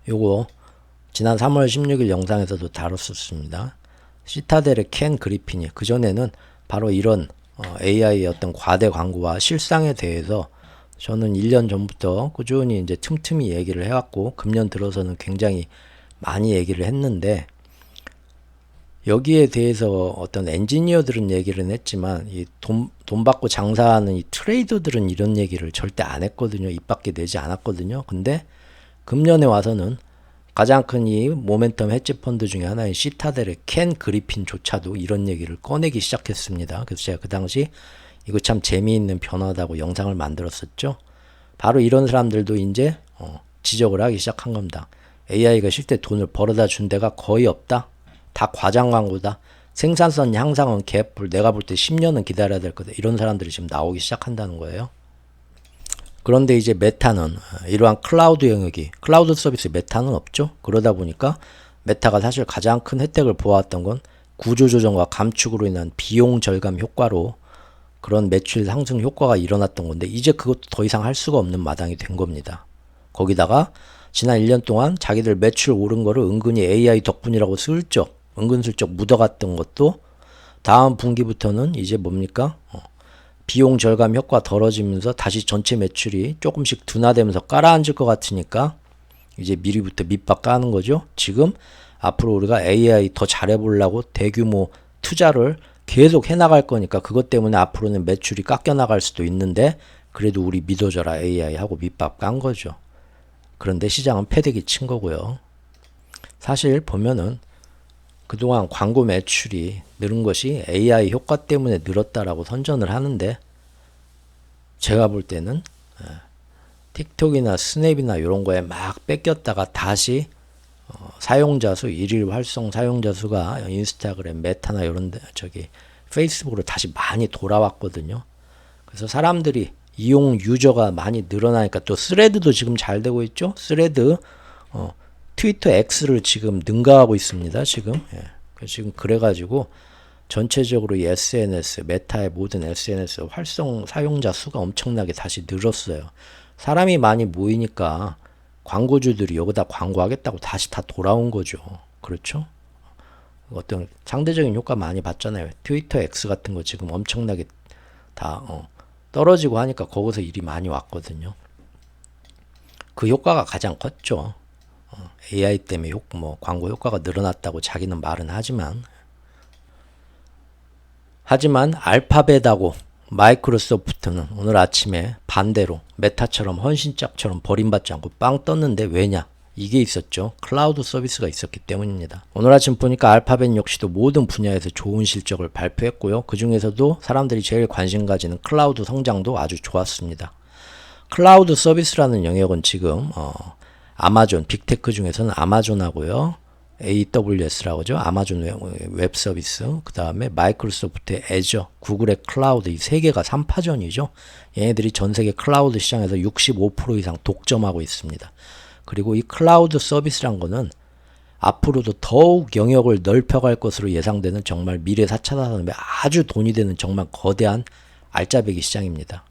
요거 지난 3월 16일 영상에서도 다뤘었습니다. 시타델의 켄 그리핀이 그전에는 바로 이런 AI의 어떤 과대 광고와 실상에 대해서 저는 1년 전부터 꾸준히 이제 틈틈이 얘기를 해왔고 금년 들어서는 굉장히 많이 얘기를 했는데 여기에 대해서 어떤 엔지니어들은 얘기를 했지만 이 돈 받고 장사하는 이 트레이더들은 이런 얘기를 절대 안 했거든요. 입 밖에 내지 않았거든요. 근데 금년에 와서는 가장 큰 이 모멘텀 헤지 펀드 중에 하나인 시타델의 켄 그리핀조차도 이런 얘기를 꺼내기 시작했습니다. 그래서 제가 그 당시 이거 참 재미있는 변화다고 영상을 만들었었죠. 바로 이런 사람들도 이제 지적을 하기 시작한 겁니다. AI가 실제 돈을 벌어다 준 데가 거의 없다. 다 과장 광고다. 생산성 향상은 개뿔. 내가 볼 때 10년은 기다려야 될 거다. 이런 사람들이 지금 나오기 시작한다는 거예요. 그런데 이제 메타는 이러한 클라우드 영역이 클라우드 서비스 메타는 없죠. 그러다 보니까 메타가 사실 가장 큰 혜택을 보았던 건 구조조정과 감축으로 인한 비용 절감 효과로 그런 매출 상승 효과가 일어났던 건데 이제 그것도 더 이상 할 수가 없는 마당이 된 겁니다. 거기다가 지난 1년 동안 자기들 매출 오른 거를 은근히 AI 덕분이라고 은근슬쩍 묻어갔던 것도 다음 분기부터는 이제 뭡니까? 비용 절감 효과 덜어지면서 다시 전체 매출이 조금씩 둔화되면서 깔아앉을 것 같으니까 이제 미리부터 밑밥 까는 거죠. 지금 앞으로 우리가 AI 더 잘해보려고 대규모 투자를 계속 해나갈 거니까 그것 때문에 앞으로는 매출이 깎여나갈 수도 있는데 그래도 우리 믿어줘라 AI 하고 밑밥 깐 거죠. 그런데 시장은 패대기 친 거고요. 사실 보면은 그동안 광고 매출이 늘은 것이 AI 효과 때문에 늘었다라고 선전을 하는데 제가 볼 때는 틱톡이나 스냅이나 이런 거에 막 뺏겼다가 다시 사용자 수, 일일 활성 사용자 수가 인스타그램, 메타나 이런 데 페이스북으로 다시 많이 돌아왔거든요. 그래서 사람들이 이용 유저가 많이 늘어나니까 또 스레드도 지금 잘 되고 있죠. 스레드 트위터 X를 지금 능가하고 있습니다. 지금 지금 그래가지고 전체적으로 이 SNS 메타의 모든 SNS 활성 사용자 수가 엄청나게 다시 늘었어요. 사람이 많이 모이니까 광고주들이 여기다 광고하겠다고 다시 다 돌아온 거죠. 그렇죠? 어떤 상대적인 효과 많이 봤잖아요. 트위터 X 같은 거 지금 엄청나게 다 떨어지고 하니까 거기서 일이 많이 왔거든요. 그 효과가 가장 컸죠. AI 때문에 광고 효과가 늘어났다고 자기는 말은 하지만 알파벳하고 마이크로소프트는 오늘 아침에 반대로 메타처럼 헌신짝처럼 버림받지 않고 빵 떴는데 왜냐? 이게 있었죠. 클라우드 서비스가 있었기 때문입니다. 오늘 아침 보니까 알파벳 역시도 모든 분야에서 좋은 실적을 발표했고요. 그 중에서도 사람들이 제일 관심 가지는 클라우드 성장도 아주 좋았습니다. 클라우드 서비스라는 영역은 지금 아마존 빅테크 중에서는 아마존하고요. AWS라고 하죠. 아마존 웹 서비스, 그 다음에 마이크로소프트의 애저, 구글의 클라우드 이 세 개가 3파전이죠. 얘네들이 전 세계 클라우드 시장에서 65% 이상 독점하고 있습니다. 그리고 이 클라우드 서비스란 거는 앞으로도 더욱 영역을 넓혀갈 것으로 예상되는 정말 미래 4차 산업에 아주 돈이 되는 정말 거대한 알짜배기 시장입니다.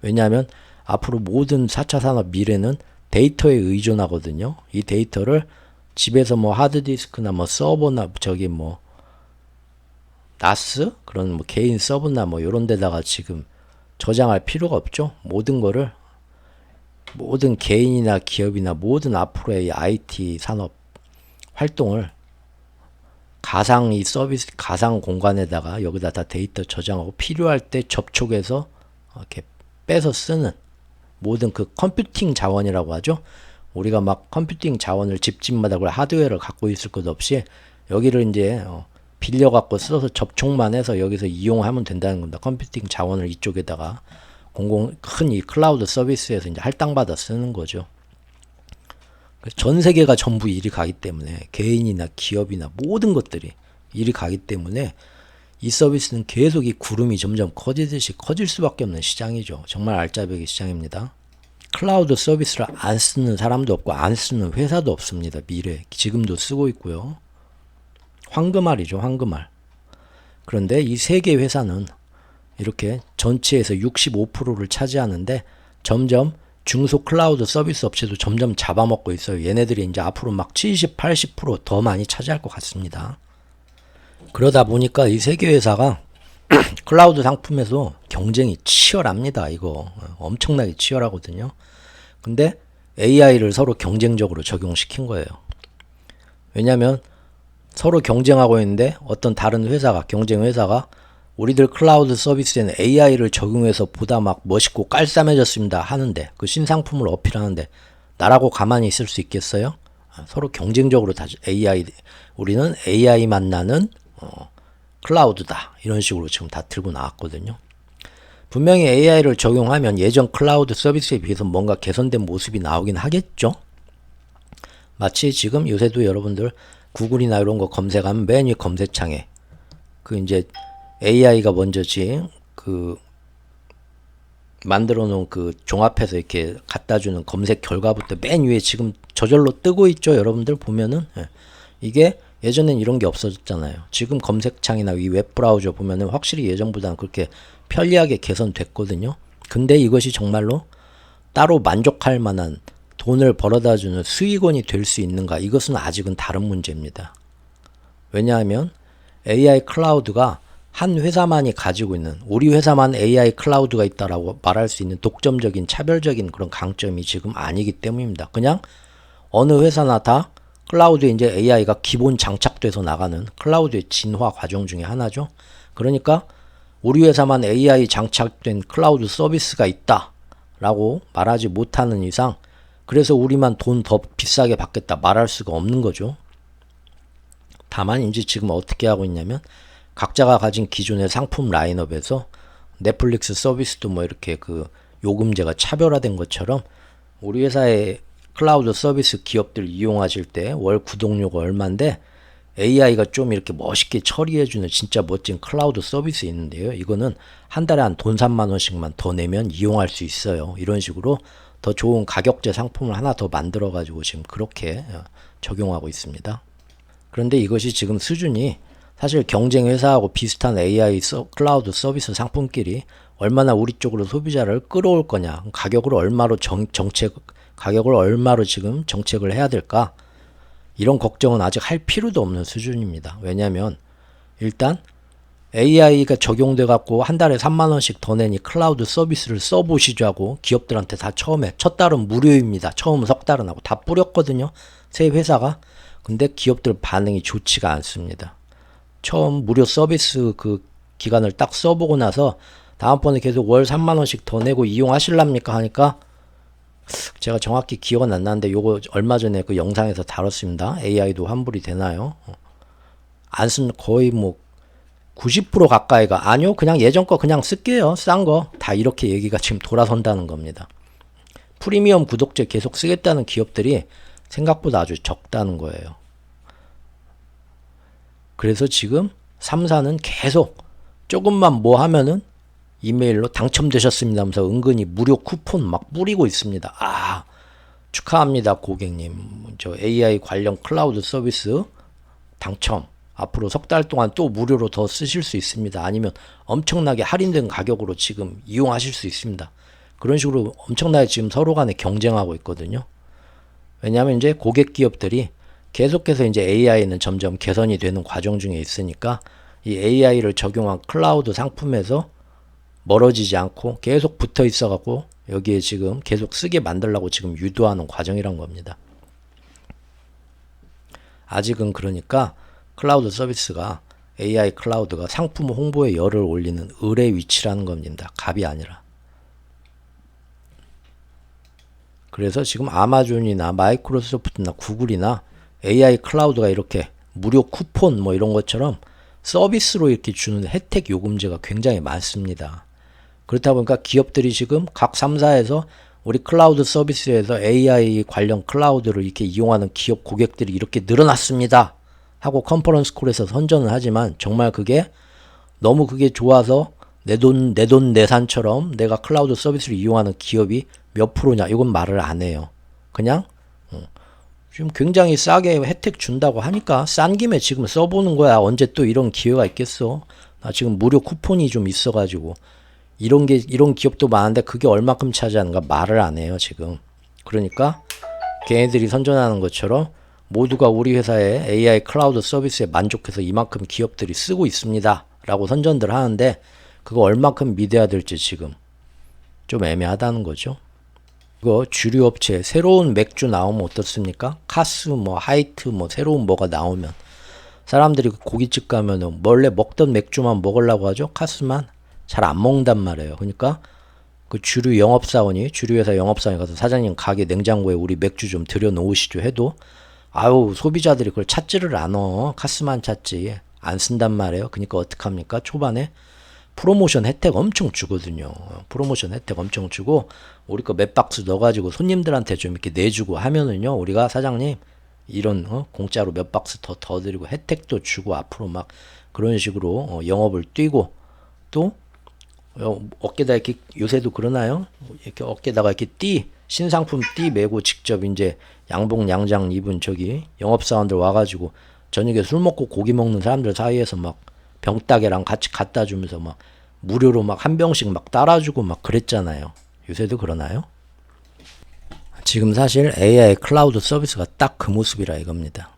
왜냐하면 앞으로 모든 4차 산업 미래는 데이터에 의존하거든요. 이 데이터를 집에서 하드디스크나 서버나 나스 그런 개인 서버나 요런 데다가 지금 저장할 필요가 없죠. 모든 개인이나 기업이나 모든 앞으로의 IT 산업 활동을 가상 이 서비스 가상 공간에다가 여기다 다 데이터 저장하고 필요할 때 접촉해서 이렇게 빼서 쓰는 모든 그 컴퓨팅 자원이라고 하죠. 우리가 컴퓨팅 자원을 집집마다 하드웨어를 갖고 있을 것 없이 여기를 이제 빌려 갖고 써서 접촉만 해서 여기서 이용하면 된다는 겁니다. 컴퓨팅 자원을 이쪽에다가 큰 이 클라우드 서비스에서 이제 할당받아 쓰는 거죠. 전 세계가 전부 일이 가기 때문에 개인이나 기업이나 모든 것들이 일이 가기 때문에 이 서비스는 계속 이 구름이 점점 커지듯이 커질 수밖에 없는 시장이죠. 정말 알짜배기 시장입니다. 클라우드 서비스를 안 쓰는 사람도 없고 안 쓰는 회사도 없습니다. 미래 지금도 쓰고 있고요. 황금알이죠. 황금알. 그런데 이 세 개 회사는 이렇게 전체에서 65%를 차지하는데 점점 중소 클라우드 서비스 업체도 점점 잡아먹고 있어요. 얘네들이 이제 앞으로 70, 80% 더 많이 차지할 것 같습니다. 그러다 보니까 이 세 개 회사가 클라우드 상품에서 경쟁이 치열합니다. 이거 엄청나게 치열하거든요. 근데 AI를 서로 경쟁적으로 적용시킨 거예요. 왜냐하면 서로 경쟁하고 있는데 어떤 다른 회사가 경쟁 회사가 우리들 클라우드 서비스에는 AI를 적용해서 보다 멋있고 깔쌈해졌습니다 하는데 그 신상품을 어필하는데 나라고 가만히 있을 수 있겠어요? 서로 경쟁적으로 우리는 AI 만나는 클라우드다 이런 식으로 지금 다 들고 나왔거든요. 분명히 AI를 적용하면 예전 클라우드 서비스에 비해서 뭔가 개선된 모습이 나오긴 하겠죠. 마치 지금 요새도 여러분들 구글이나 이런 거 검색하면 맨 위 검색창에 이제 AI가 먼저지 만들어 놓은 종합해서 이렇게 갖다 주는 검색 결과부터 맨 위에 지금 저절로 뜨고 있죠. 여러분들 보면은 이게 예전엔 이런 게 없어졌잖아요. 지금 검색창이나 이 웹브라우저 보면은 확실히 예전보다는 그렇게 편리하게 개선됐거든요. 근데 이것이 정말로 따로 만족할 만한 돈을 벌어다 주는 수익원이 될 수 있는가? 이것은 아직은 다른 문제입니다. 왜냐하면 AI 클라우드가 한 회사만이 가지고 있는 우리 회사만 AI 클라우드가 있다라고 말할 수 있는 독점적인 차별적인 그런 강점이 지금 아니기 때문입니다. 그냥 어느 회사나 다 클라우드에 이제 AI가 기본 장착돼서 나가는 클라우드의 진화 과정 중에 하나죠. 그러니까 우리 회사만 AI 장착된 클라우드 서비스가 있다라고 말하지 못하는 이상 그래서 우리만 돈 더 비싸게 받겠다 말할 수가 없는 거죠. 다만 이제 지금 어떻게 하고 있냐면 각자가 가진 기존의 상품 라인업에서 넷플릭스 서비스도 이렇게 요금제가 차별화된 것처럼 우리 회사의 클라우드 서비스 기업들 이용하실 때 월 구독료가 얼마인데 AI가 좀 이렇게 멋있게 처리해주는 진짜 멋진 클라우드 서비스 있는데요. 이거는 한 달에 한 돈 3만 원씩만 더 내면 이용할 수 있어요. 이런 식으로 더 좋은 가격제 상품을 하나 더 만들어 가지고 지금 그렇게 적용하고 있습니다. 그런데 이것이 지금 수준이 사실 경쟁 회사하고 비슷한 AI 클라우드 서비스 상품끼리 얼마나 우리 쪽으로 소비자를 끌어올 거냐, 가격을 얼마로 가격을 얼마로 지금 정책을 해야 될까? 이런 걱정은 아직 할 필요도 없는 수준입니다. 왜냐하면 일단 AI가 적용돼 갖고 한 달에 3만 원씩 더 내니 클라우드 서비스를 써보시자고 기업들한테 다 처음에 첫 달은 무료입니다. 처음 석 달은 하고 다 뿌렸거든요. 새 회사가. 근데 기업들 반응이 좋지가 않습니다. 처음 무료 서비스 그 기간을 딱 써보고 나서 다음번에 계속 월 3만 원씩 더 내고 이용하실랍니까 하니까 제가 정확히 기억은 안 나는데 요거 얼마 전에 그 영상에서 다뤘습니다. AI도 환불이 되나요? 안 쓴 거의 뭐 90% 가까이가 아니요 그냥 예전 거 그냥 쓸게요. 싼 거 다 이렇게 얘기가 지금 돌아선다는 겁니다. 프리미엄 구독제 계속 쓰겠다는 기업들이 생각보다 아주 적다는 거예요. 그래서 지금 3사는 계속 조금만 뭐 하면은 이메일로 당첨되셨습니다 하면서 은근히 무료 쿠폰 막 뿌리고 있습니다. 아, 축하합니다 고객님. 저 AI 관련 클라우드 서비스 당첨. 앞으로 석 달 동안 또 무료로 더 쓰실 수 있습니다. 아니면 엄청나게 할인된 가격으로 지금 이용하실 수 있습니다. 그런 식으로 엄청나게 지금 서로 간에 경쟁하고 있거든요. 왜냐하면 이제 고객 기업들이 계속해서 이제 AI는 점점 개선이 되는 과정 중에 있으니까 이 AI를 적용한 클라우드 상품에서 멀어지지 않고 계속 붙어 있어 갖고 여기에 지금 계속 쓰게 만들려고 지금 유도하는 과정이란 겁니다. 아직은 그러니까 클라우드 서비스가 AI 클라우드가 상품 홍보에 열을 올리는 을의 위치라는 겁니다. 갑이 아니라. 그래서 지금 아마존이나 마이크로소프트나 구글이나 AI 클라우드가 이렇게 무료 쿠폰 뭐 이런 것처럼 서비스로 이렇게 주는 혜택 요금제가 굉장히 많습니다. 그렇다 보니까 기업들이 지금 각 3사에서 우리 클라우드 서비스에서 AI 관련 클라우드를 이렇게 이용하는 기업 고객들이 이렇게 늘어났습니다. 하고 컨퍼런스 콜에서 선전을 하지만 정말 그게 너무 그게 좋아서 내 돈 내산처럼 내가 클라우드 서비스를 이용하는 기업이 몇 프로냐 이건 말을 안 해요. 그냥 지금 굉장히 싸게 혜택 준다고 하니까 싼 김에 지금 써보는 거야. 언제 또 이런 기회가 있겠어. 나 지금 무료 쿠폰이 좀 있어가지고 이런 기업도 많은데 그게 얼마큼 차지하는가 말을 안 해요 지금. 그러니까 걔네들이 선전하는 것처럼 모두가 우리 회사의 AI 클라우드 서비스에 만족해서 이만큼 기업들이 쓰고 있습니다 라고 선전들 하는데 그거 얼마큼 믿어야 될지 지금 좀 애매하다는 거죠. 이거 주류 업체 새로운 맥주 나오면 어떻습니까? 카스 뭐 하이트 뭐 새로운 뭐가 나오면 사람들이 고깃집 가면은 원래 먹던 맥주만 먹으려고 하죠. 카스만 잘 안 먹는단 말이에요. 그러니까 그 주류 회사 영업사원이 가서 사장님 가게 냉장고에 우리 맥주 좀 들여 놓으시죠 해도 아유 소비자들이 그걸 찾지를 않어. 카스만 찾지 안 쓴단 말이에요. 그러니까 어떡합니까? 초반에 프로모션 혜택 엄청 주거든요. 프로모션 혜택 엄청 주고 우리 거 몇 박스 넣어가지고 손님들한테 좀 이렇게 내주고 하면은요 우리가 사장님 이런 공짜로 몇 박스 더 드리고 혜택도 주고 앞으로 막 그런 식으로 영업을 뛰고 또 어깨다 이렇게 요새도 그러나요? 이렇게 어깨다가 이렇게 신상품 메고 직접 이제 양복 양장 입은 저기 영업사원들 와가지고 저녁에 술 먹고 고기 먹는 사람들 사이에서 막 병따개랑 같이 갖다 주면서 막 무료로 막 한 병씩 막 따라주고 막 그랬잖아요. 요새도 그러나요? 지금 사실 AI 클라우드 서비스가 딱 그 모습이라 이겁니다.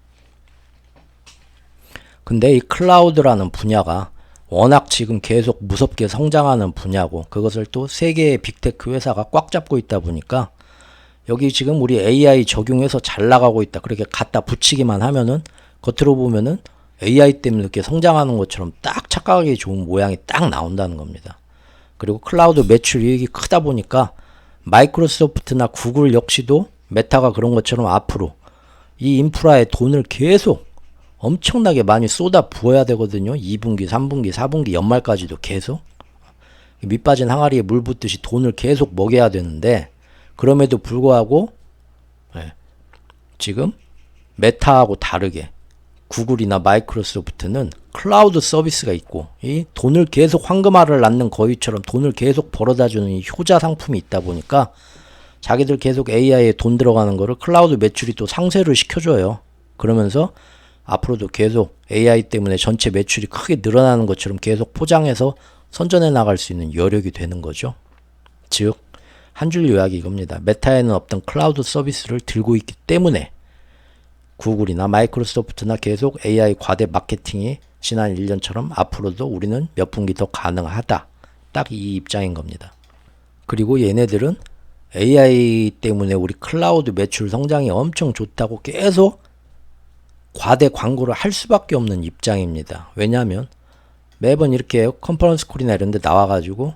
근데 이 클라우드라는 분야가 워낙 지금 계속 무섭게 성장하는 분야고 그것을 또 세계의 빅테크 회사가 꽉 잡고 있다 보니까 여기 지금 우리 AI 적용해서 잘 나가고 있다. 그렇게 갖다 붙이기만 하면은 겉으로 보면은 AI 때문에 이렇게 성장하는 것처럼 딱 착각하기 좋은 모양이 딱 나온다는 겁니다. 그리고 클라우드 매출 이익이 크다 보니까 마이크로소프트나 구글 역시도 메타가 그런 것처럼 앞으로 이 인프라에 돈을 계속 엄청나게 많이 쏟아 부어야 되거든요. 2분기, 3분기, 4분기 연말까지도 계속 밑 빠진 항아리에 물 붓듯이 돈을 계속 먹여야 되는데 그럼에도 불구하고 지금 메타하고 다르게 구글이나 마이크로소프트는 클라우드 서비스가 있고 이 돈을 계속 황금알을 낳는 거위처럼 돈을 계속 벌어다주는 이 효자 상품이 있다 보니까 자기들 계속 AI에 돈 들어가는 거를 클라우드 매출이 또 상쇄를 시켜줘요. 그러면서 앞으로도 계속 AI 때문에 전체 매출이 크게 늘어나는 것처럼 계속 포장해서 선전해 나갈 수 있는 여력이 되는 거죠. 즉, 한 줄 요약이 이겁니다. 메타에는 없던 클라우드 서비스를 들고 있기 때문에 구글이나 마이크로소프트나 계속 AI 과대 마케팅이 지난 1년처럼 앞으로도 우리는 몇 분기 더 가능하다. 딱 이 입장인 겁니다. 그리고 얘네들은 AI 때문에 우리 클라우드 매출 성장이 엄청 좋다고 계속 과대 광고를 할 수밖에 없는 입장입니다. 왜냐하면 매번 이렇게 컨퍼런스 콜이나 이런 데 나와가지고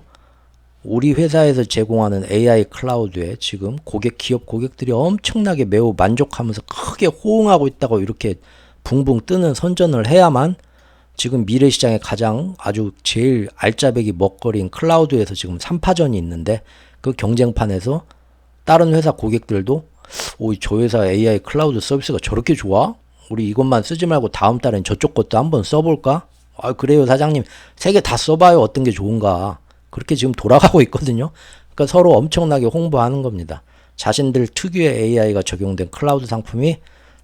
우리 회사에서 제공하는 AI 클라우드에 지금 기업 고객들이 엄청나게 매우 만족하면서 크게 호응하고 있다고 이렇게 붕붕 뜨는 선전을 해야만 지금 미래시장에 가장 아주 제일 알짜배기 먹거리인 클라우드에서 지금 3파전이 있는데 그 경쟁판에서 다른 회사 고객들도 저 회사 AI 클라우드 서비스가 저렇게 좋아? 우리 이것만 쓰지 말고 다음 달엔 저쪽 것도 한번 써볼까? 그래요 사장님 3개 다 써봐요 어떤 게 좋은가. 그렇게 지금 돌아가고 있거든요. 그러니까 서로 엄청나게 홍보하는 겁니다. 자신들 특유의 AI가 적용된 클라우드 상품이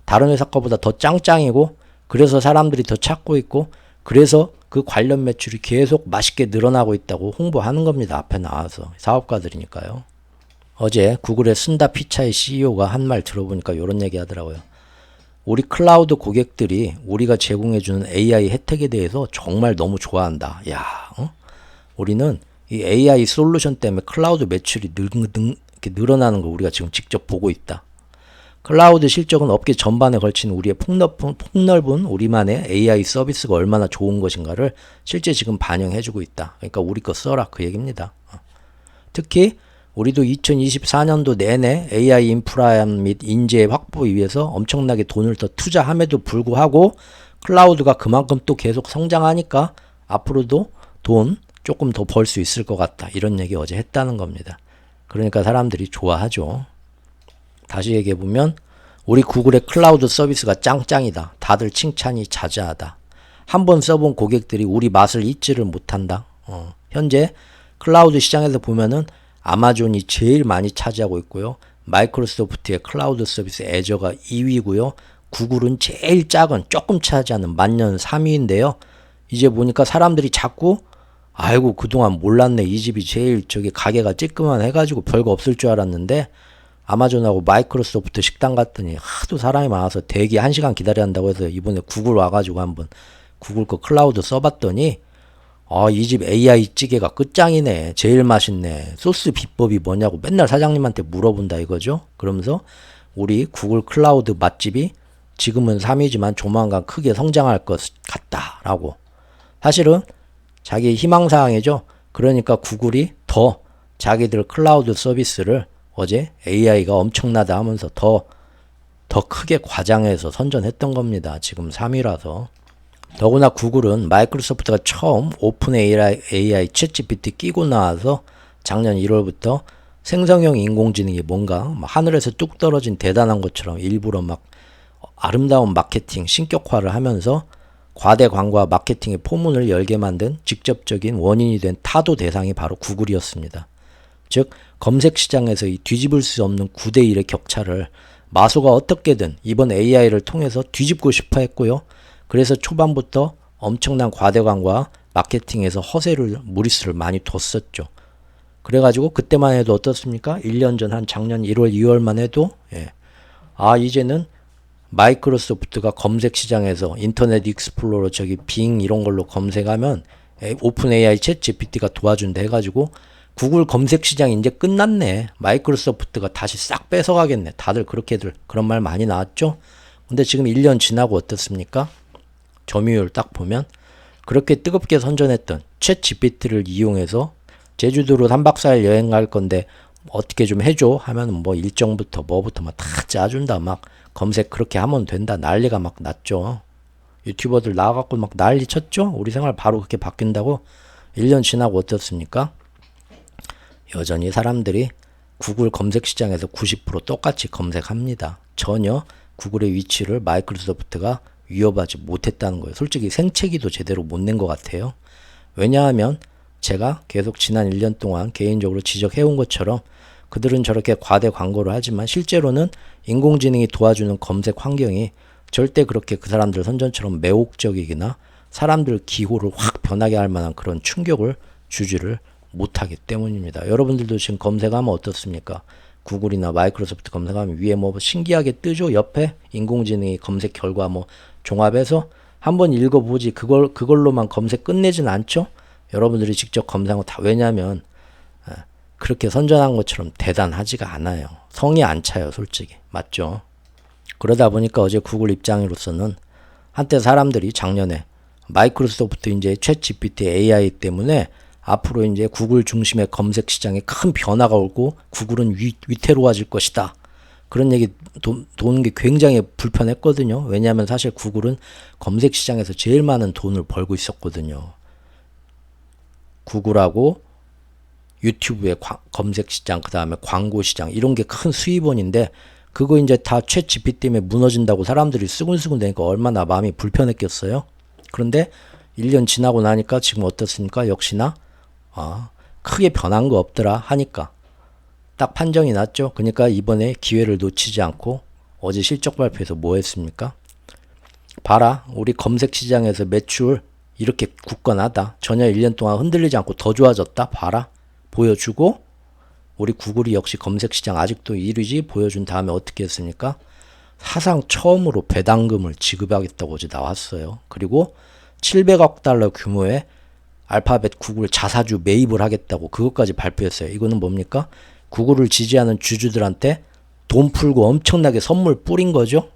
다른 회사 거보다 더 짱짱이고 그래서 사람들이 더 찾고 있고 그래서 그 관련 매출이 계속 맛있게 늘어나고 있다고 홍보하는 겁니다. 앞에 나와서 사업가들이니까요. 어제 구글의 순다 피차이 CEO가 한 말 들어보니까 이런 얘기 하더라고요. 우리 클라우드 고객들이 우리가 제공해주는 AI 혜택에 대해서 정말 너무 좋아한다. 야, 우리는 이 AI 솔루션 때문에 클라우드 매출이 이렇게 늘어나는 걸 우리가 지금 직접 보고 있다. 클라우드 실적은 업계 전반에 걸친 우리의 폭넓은 우리만의 AI 서비스가 얼마나 좋은 것인가를 실제 지금 반영해주고 있다. 그러니까 우리 거 써라 그 얘기입니다. 특히 우리도 2024년도 내내 AI 인프라 및 인재 확보에 위해서 엄청나게 돈을 더 투자함에도 불구하고 클라우드가 그만큼 또 계속 성장하니까 앞으로도 돈 조금 더 벌 수 있을 것 같다. 이런 얘기 어제 했다는 겁니다. 그러니까 사람들이 좋아하죠. 다시 얘기해보면 우리 구글의 클라우드 서비스가 짱짱이다. 다들 칭찬이 자자하다. 한번 써본 고객들이 우리 맛을 잊지를 못한다. 현재 클라우드 시장에서 보면은 아마존이 제일 많이 차지하고 있고요. 마이크로소프트의 클라우드 서비스 애저가 2위고요. 구글은 제일 작은 조금 차지하는 만년 3위인데요. 이제 보니까 사람들이 자꾸 아이고 그동안 몰랐네. 이 집이 제일 가게가 찌끄만 해가지고 별거 없을 줄 알았는데 아마존하고 마이크로소프트 식당 갔더니 하도 사람이 많아서 대기 1시간 기다려야 한다고 해서 이번에 구글 와가지고 한번 구글 거 클라우드 써봤더니 이 집 AI 찌개가 끝장이네. 제일 맛있네. 소스 비법이 뭐냐고 맨날 사장님한테 물어본다 이거죠. 그러면서 우리 구글 클라우드 맛집이 지금은 3위지만 조만간 크게 성장할 것 같다라고. 사실은 자기 희망사항이죠. 그러니까 구글이 더 자기들 클라우드 서비스를 어제 AI가 엄청나다 하면서 더 크게 과장해서 선전했던 겁니다. 지금 3위라서. 더구나 구글은 마이크로소프트가 처음 오픈 AI 챗GPT 끼고 나와서 작년 1월부터 생성형 인공지능이 뭔가 하늘에서 뚝 떨어진 대단한 것처럼 일부러 막 아름다운 마케팅, 신격화를 하면서 과대 광고와 마케팅의 포문을 열게 만든 직접적인 원인이 된 타도 대상이 바로 구글이었습니다. 즉 검색 시장에서 이 뒤집을 수 없는 9대1의 격차를 마소가 어떻게든 이번 AI를 통해서 뒤집고 싶어 했고요. 그래서 초반부터 엄청난 과대 광고와 마케팅에서 무리수를 많이 뒀었죠. 그래가지고 그때만 해도 어떻습니까? 1년 전 한 작년 1월, 2월만 해도 이제는 마이크로소프트가 검색 시장에서 인터넷 익스플로러 빙 이런 걸로 검색하면 오픈 AI 챗 GPT가 도와준다 해가지고 구글 검색 시장이 이제 끝났네. 마이크로소프트가 다시 싹 뺏어가겠네. 다들 그렇게들 그런 말 많이 나왔죠. 근데 지금 1년 지나고 어떻습니까? 점유율 딱 보면 그렇게 뜨겁게 선전했던 챗 GPT를 이용해서 제주도로 3박 4일 여행 갈 건데 어떻게 좀 해줘 하면 뭐 일정부터 뭐부터 막 다 짜준다. 막 검색 그렇게 하면 된다. 난리가 막 났죠. 유튜버들 나와갖고 막 난리 쳤죠. 우리 생활 바로 그렇게 바뀐다고. 1년 지나고 어떻습니까? 여전히 사람들이 구글 검색 시장에서 90% 똑같이 검색합니다. 전혀 구글의 위치를 마이크로소프트가 위협하지 못했다는 거예요. 솔직히 생채기도 제대로 못 낸 것 같아요. 왜냐하면 제가 계속 지난 1년 동안 개인적으로 지적해온 것처럼 그들은 저렇게 과대 광고를 하지만 실제로는 인공지능이 도와주는 검색 환경이 절대 그렇게 그 사람들 선전처럼 매혹적이거나 사람들 기호를 확 변하게 할 만한 그런 충격을 주지를 못하기 때문입니다. 여러분들도 지금 검색하면 어떻습니까? 구글이나 마이크로소프트 검색하면 위에 뭐 신기하게 뜨죠? 옆에 인공지능이 검색 결과 뭐 종합해서 한번 읽어보지 그걸로만 검색 끝내진 않죠? 여러분들이 직접 검색한 거 다 왜냐면 그렇게 선전한 것처럼 대단하지가 않아요. 성이 안 차요, 솔직히. 맞죠? 그러다 보니까 어제 구글 입장으로서는 한때 사람들이 작년에 마이크로소프트 이제 챗 GPT AI 때문에 앞으로 이제 구글 중심의 검색 시장에 큰 변화가 오고 구글은 위태로워질 것이다. 그런 얘기 도는 게 굉장히 불편했거든요. 왜냐하면 사실 구글은 검색 시장에서 제일 많은 돈을 벌고 있었거든요. 구글하고 유튜브의 검색 시장, 그 다음에 광고 시장 이런 게 큰 수입원인데 그거 이제 다 챗 GPT 때문에 무너진다고 사람들이 쓰군쓰군 되니까 얼마나 마음이 불편했겠어요. 그런데 1년 지나고 나니까 지금 어떻습니까? 역시나 크게 변한 거 없더라 하니까 딱 판정이 났죠. 그러니까 이번에 기회를 놓치지 않고 어제 실적 발표에서 뭐 했습니까? 봐라, 우리 검색 시장에서 매출 이렇게 굳건하다. 전혀 1년 동안 흔들리지 않고 더 좋아졌다. 봐라. 보여주고 우리 구글이 역시 검색 시장 아직도 1위지 보여준 다음에 어떻게 했습니까? 사상 처음으로 배당금을 지급하겠다고 어제 나왔어요. 그리고 700억 달러 규모의 알파벳 구글 자사주 매입을 하겠다고 그것까지 발표했어요. 이거는 뭡니까? 구글을 지지하는 주주들한테 돈 풀고 엄청나게 선물 뿌린 거죠.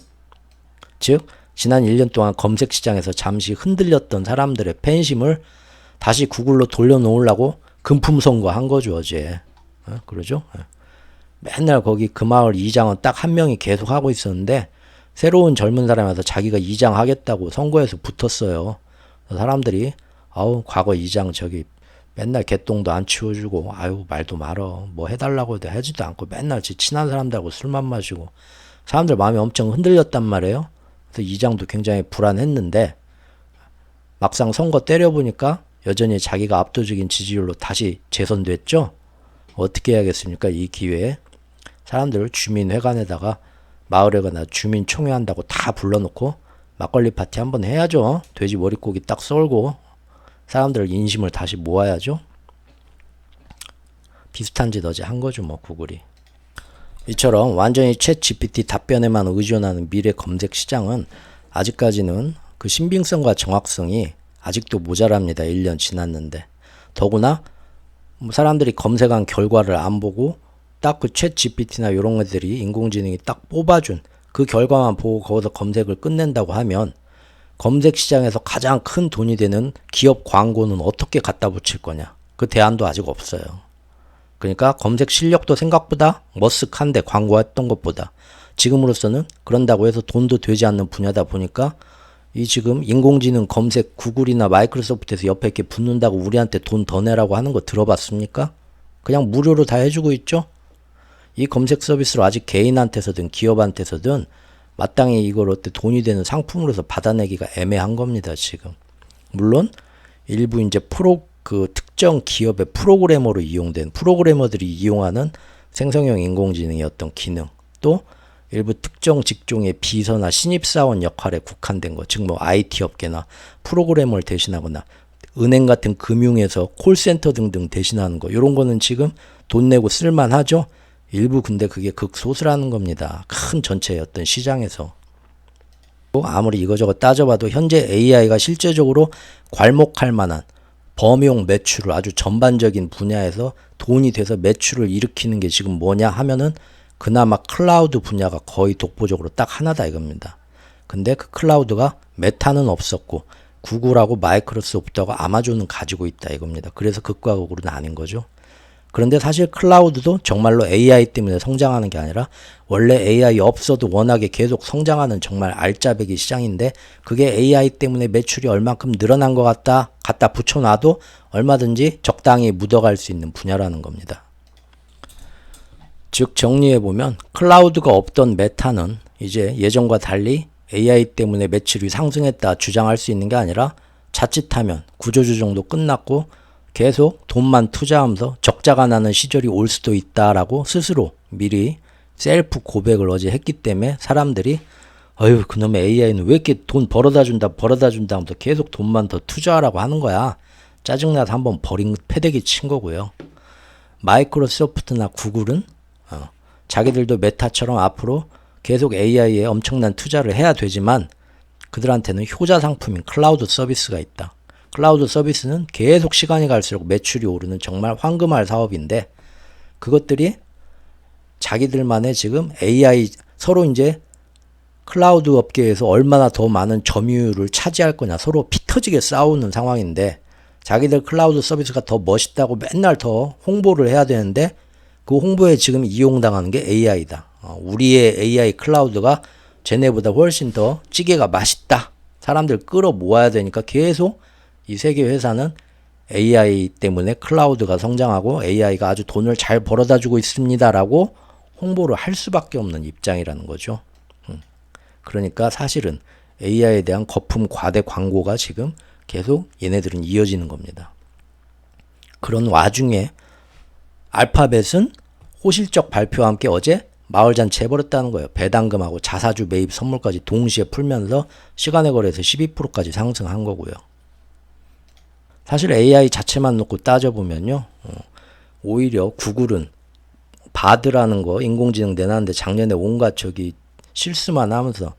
즉 지난 1년 동안 검색 시장에서 잠시 흔들렸던 사람들의 팬심을 다시 구글로 돌려놓으려고 금품 선거한 거죠 어제. 그러죠? 맨날 거기 그 마을 이장은 딱 한 명이 계속 하고 있었는데 새로운 젊은 사람이 와서 자기가 이장 하겠다고 선거에서 붙었어요. 사람들이 아우 과거 이장 저기 맨날 개똥도 안 치워주고 아유 말도 말어 뭐 해달라고 해도 하지도 않고 맨날 지 친한 사람들하고 술만 마시고 사람들 마음이 엄청 흔들렸단 말이에요. 그래서 이장도 굉장히 불안했는데 막상 선거 때려보니까 여전히 자기가 압도적인 지지율로 다시 재선됐죠. 어떻게 해야겠습니까? 이 기회에 사람들을 주민회관에다가 마을에 가나 주민총회 한다고 다 불러놓고 막걸리 파티 한번 해야죠. 돼지 머릿고기 딱 썰고 사람들 인심을 다시 모아야죠. 비슷한 짓 어제 한 거죠 뭐 구글이. 이처럼 완전히 챗 GPT 답변에만 의존하는 미래 검색 시장은 아직까지는 그 신빙성과 정확성이 아직도 모자랍니다. 1년 지났는데. 더구나 사람들이 검색한 결과를 안 보고 딱 그 챗 GPT나 이런 것들이 인공지능이 딱 뽑아준 그 결과만 보고 거기서 검색을 끝낸다고 하면 검색 시장에서 가장 큰 돈이 되는 기업 광고는 어떻게 갖다 붙일 거냐. 그 대안도 아직 없어요. 그러니까 검색 실력도 생각보다 머쓱한데 광고했던 것보다 지금으로서는 그런다고 해서 돈도 되지 않는 분야다 보니까 이 지금 인공지능 검색 구글이나 마이크로소프트에서 옆에 이렇게 붙는다고 우리한테 돈 더 내라고 하는 거 들어봤습니까? 그냥 무료로 다 해주고 있죠? 이 검색 서비스로 아직 개인한테서든 기업한테서든 마땅히 이걸 어때 돈이 되는 상품으로서 받아내기가 애매한 겁니다, 지금. 물론 일부 이제 그 특정 기업의 프로그래머로 이용된 프로그래머들이 이용하는 생성형 인공지능의 어떤 기능 또 일부 특정 직종의 비서나 신입사원 역할에 국한된 것, 즉 뭐 IT 업계나 프로그래머를 대신하거나 은행 같은 금융에서 콜센터 등등 대신하는 거 이런 거는 지금 돈 내고 쓸만하죠. 일부 근데 그게 극소수라는 겁니다. 큰 전체의 어떤 시장에서. 아무리 이거저거 따져봐도 현재 AI가 실제적으로 괄목할 만한 범용 매출을 아주 전반적인 분야에서 돈이 돼서 매출을 일으키는 게 지금 뭐냐 하면은 그나마 클라우드 분야가 거의 독보적으로 딱 하나다 이겁니다. 근데 그 클라우드가 메타는 없었고 구글하고 마이크로소프트하고 아마존은 가지고 있다 이겁니다. 그래서 극과 극으로 나뉜 거죠. 그런데 사실 클라우드도 정말로 AI 때문에 성장하는 게 아니라 원래 AI 없어도 워낙에 계속 성장하는 정말 알짜배기 시장인데 그게 AI 때문에 매출이 얼만큼 늘어난 것 같다 갖다 붙여놔도 얼마든지 적당히 묻어갈 수 있는 분야라는 겁니다. 즉 정리해보면 클라우드가 없던 메타는 이제 예전과 달리 AI 때문에 매출이 상승했다 주장할 수 있는 게 아니라 자칫하면 구조조정도 끝났고 계속 돈만 투자하면서 적자가 나는 시절이 올 수도 있다라고 스스로 미리 셀프 고백을 어제 했기 때문에 사람들이 어휴 그놈의 AI는 왜 이렇게 돈 벌어다 준다 하면서 계속 돈만 더 투자하라고 하는 거야. 짜증나서 한번 버린 패대기 친 거고요. 마이크로소프트나 구글은 자기들도 메타처럼 앞으로 계속 AI에 엄청난 투자를 해야 되지만 그들한테는 효자 상품인 클라우드 서비스가 있다. 클라우드 서비스는 계속 시간이 갈수록 매출이 오르는 정말 황금알 사업인데 그것들이 자기들만의 지금 AI 서로 이제 클라우드 업계에서 얼마나 더 많은 점유율을 차지할 거냐 서로 피 터지게 싸우는 상황인데 자기들 클라우드 서비스가 더 멋있다고 맨날 더 홍보를 해야 되는데 그 홍보에 지금 이용당하는 게 AI다. 우리의 AI 클라우드가 쟤네보다 훨씬 더 찌개가 맛있다. 사람들 끌어 모아야 되니까 계속 이 세계 회사는 AI 때문에 클라우드가 성장하고 AI가 아주 돈을 잘 벌어다 주고 있습니다라고 홍보를 할 수밖에 없는 입장이라는 거죠. 그러니까 사실은 AI에 대한 거품 과대 광고가 지금 계속 얘네들은 이어지는 겁니다. 그런 와중에 알파벳은 호실적 발표와 함께 어제 마을잔치 해버렸다는 거예요. 배당금하고 자사주 매입 선물까지 동시에 풀면서 시간의 거래에서 12%까지 상승한 거고요. 사실 AI 자체만 놓고 따져보면요. 오히려 구글은 바드라는 거 인공지능 내놨는데 작년에 온갖 실수만 하면서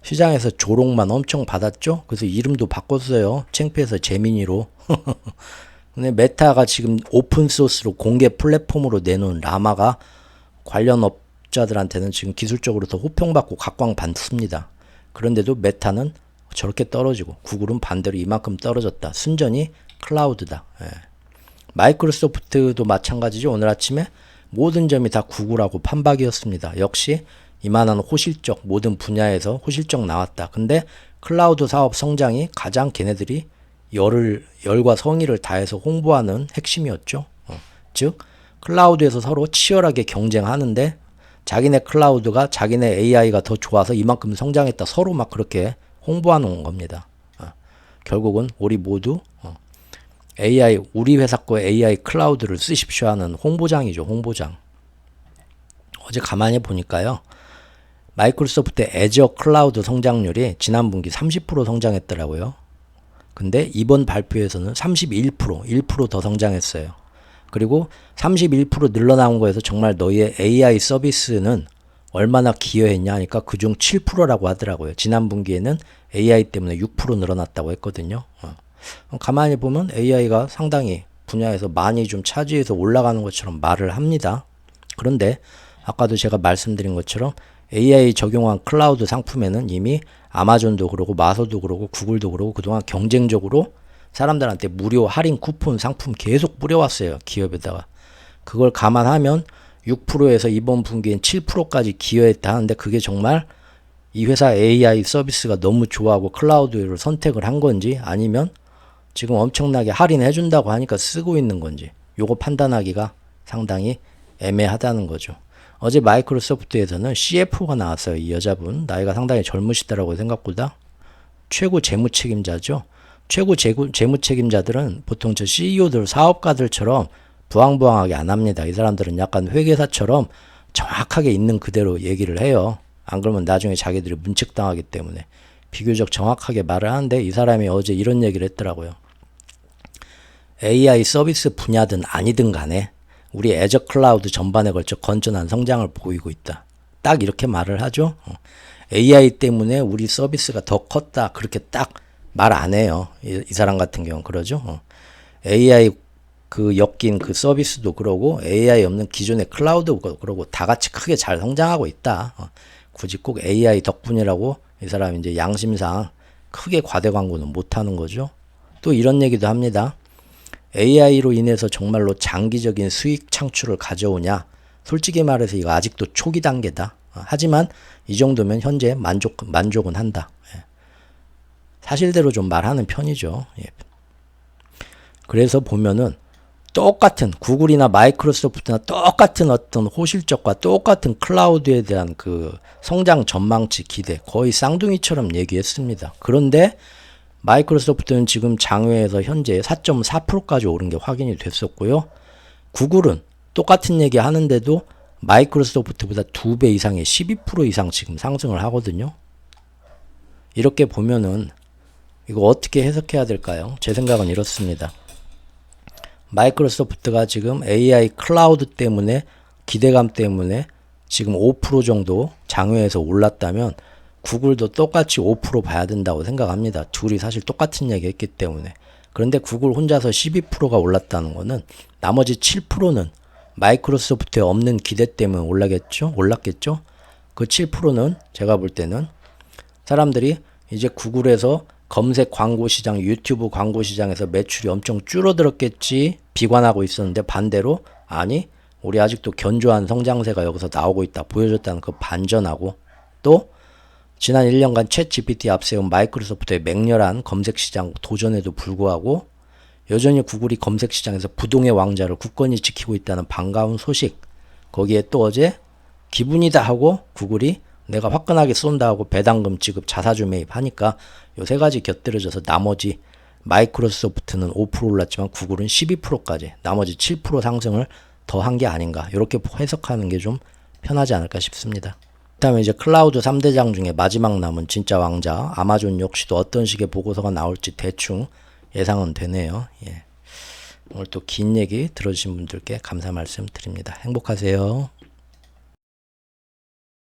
시장에서 조롱만 엄청 받았죠. 그래서 이름도 바꿨어요. 창피해서 재민이로. 근데 메타가 지금 오픈소스로 공개 플랫폼으로 내놓은 라마가 관련 업자들한테는 지금 기술적으로 더 호평받고 각광받습니다. 그런데도 메타는 저렇게 떨어지고 구글은 반대로 이만큼 떨어졌다. 순전히 클라우드다. 예. 마이크로소프트도 마찬가지죠. 오늘 아침에 모든 점이 다 구글하고 판박이었습니다. 역시 이만한 호실적 모든 분야에서 호실적 나왔다. 근데 클라우드 사업 성장이 가장 걔네들이 열과 성의를 다해서 홍보하는 핵심이었죠. 즉 클라우드에서 서로 치열하게 경쟁하는데 자기네 클라우드가 자기네 AI가 더 좋아서 이만큼 성장했다. 서로 막 그렇게 홍보하는 겁니다. 결국은 우리 모두 AI 우리 회사 거 AI 클라우드를 쓰십시오 하는 홍보장이죠. 홍보장. 어제 가만히 보니까요. 마이크로소프트 애저 클라우드 성장률이 지난 분기 30% 성장했더라고요. 근데 이번 발표에서는 31%, 1%더 성장했어요. 그리고 31% 늘어나온 거에서 정말 너희의 AI 서비스는 얼마나 기여했냐 하니까 그중 7%라고 하더라고요. 지난 분기에는 AI 때문에 6% 늘어났다고 했거든요. 가만히 보면 AI가 상당히 분야에서 많이 좀 차지해서 올라가는 것처럼 말을 합니다. 그런데 아까도 제가 말씀드린 것처럼 AI 적용한 클라우드 상품에는 이미 아마존도 그러고 마소도 그러고 구글도 그러고 그동안 경쟁적으로 사람들한테 무료 할인 쿠폰 상품 계속 뿌려왔어요. 기업에다가. 그걸 감안하면 6%에서 이번 분기엔 7%까지 기여했다 하는데 그게 정말 이 회사 AI 서비스가 너무 좋아하고 클라우드를 선택을 한 건지 아니면 지금 엄청나게 할인해 준다고 하니까 쓰고 있는 건지 요거 판단하기가 상당히 애매하다는 거죠. 어제 마이크로소프트에서는 CFO가 나왔어요. 이 여자분. 나이가 상당히 젊으시더라고요. 생각보다. 최고 재무책임자죠. 최고 재무책임자들은 보통 저 CEO들, 사업가들처럼 부황부황하게 안 합니다. 이 사람들은 약간 회계사처럼 정확하게 있는 그대로 얘기를 해요. 안 그러면 나중에 자기들이 문책당하기 때문에 비교적 정확하게 말을 하는데 이 사람이 어제 이런 얘기를 했더라고요. AI 서비스 분야든 아니든 간에 우리 애저 클라우드 전반에 걸쳐 건전한 성장을 보이고 있다. 딱 이렇게 말을 하죠. AI 때문에 우리 서비스가 더 컸다. 그렇게 딱 말 안 해요. 이 사람 같은 경우는 그러죠. AI 그 엮인 그 서비스도 그러고 AI 없는 기존의 클라우드도 그러고 다 같이 크게 잘 성장하고 있다. 굳이 꼭 AI 덕분이라고 이 사람이 이제 양심상 크게 과대 광고는 못 하는 거죠. 또 이런 얘기도 합니다. AI로 인해서 정말로 장기적인 수익 창출을 가져오냐? 솔직히 말해서 이거 아직도 초기 단계다. 하지만 이 정도면 현재 만족은 한다. 사실대로 좀 말하는 편이죠. 그래서 보면은 똑같은 구글이나 마이크로소프트나 똑같은 어떤 호실적과 똑같은 클라우드에 대한 그 성장 전망치 기대 거의 쌍둥이처럼 얘기했습니다. 그런데 마이크로소프트는 지금 장외에서 현재 4.4%까지 오른 게 확인이 됐었고요. 구글은 똑같은 얘기 하는데도 마이크로소프트보다 2배 이상의 12% 이상 지금 상승을 하거든요. 이렇게 보면은 이거 어떻게 해석해야 될까요? 제 생각은 이렇습니다. 마이크로소프트가 지금 AI 클라우드 때문에 기대감 때문에 지금 5% 정도 장외에서 올랐다면 구글도 똑같이 5% 봐야 된다고 생각합니다. 둘이 사실 똑같은 얘기 했기 때문에. 그런데 구글 혼자서 12%가 올랐다는 거는 나머지 7%는 마이크로소프트에 없는 기대 때문에 올랐겠죠? 그 7%는 제가 볼 때는 사람들이 이제 구글에서 검색 광고 시장, 유튜브 광고 시장에서 매출이 엄청 줄어들었겠지 비관하고 있었는데 반대로 아니 우리 아직도 견조한 성장세가 여기서 나오고 있다 보여줬다는 그 반전하고 또 지난 1년간 챗 GPT 앞세운 마이크로소프트의 맹렬한 검색 시장 도전에도 불구하고 여전히 구글이 검색 시장에서 부동의 왕자를 굳건히 지키고 있다는 반가운 소식 거기에 또 어제 기분이다 하고 구글이 내가 화끈하게 쏜다 하고 배당금 지급 자사주 매입하니까 요 세 가지 곁들여져서 나머지 마이크로소프트는 5% 올랐지만 구글은 12%까지 나머지 7% 상승을 더 한 게 아닌가 이렇게 해석하는 게 좀 편하지 않을까 싶습니다. 그 다음에 이제 클라우드 3대장 중에 마지막 남은 진짜 왕자 아마존 역시도 어떤 식의 보고서가 나올지 대충 예상은 되네요. 예. 오늘 또 긴 얘기 들어주신 분들께 감사 말씀 드립니다. 행복하세요.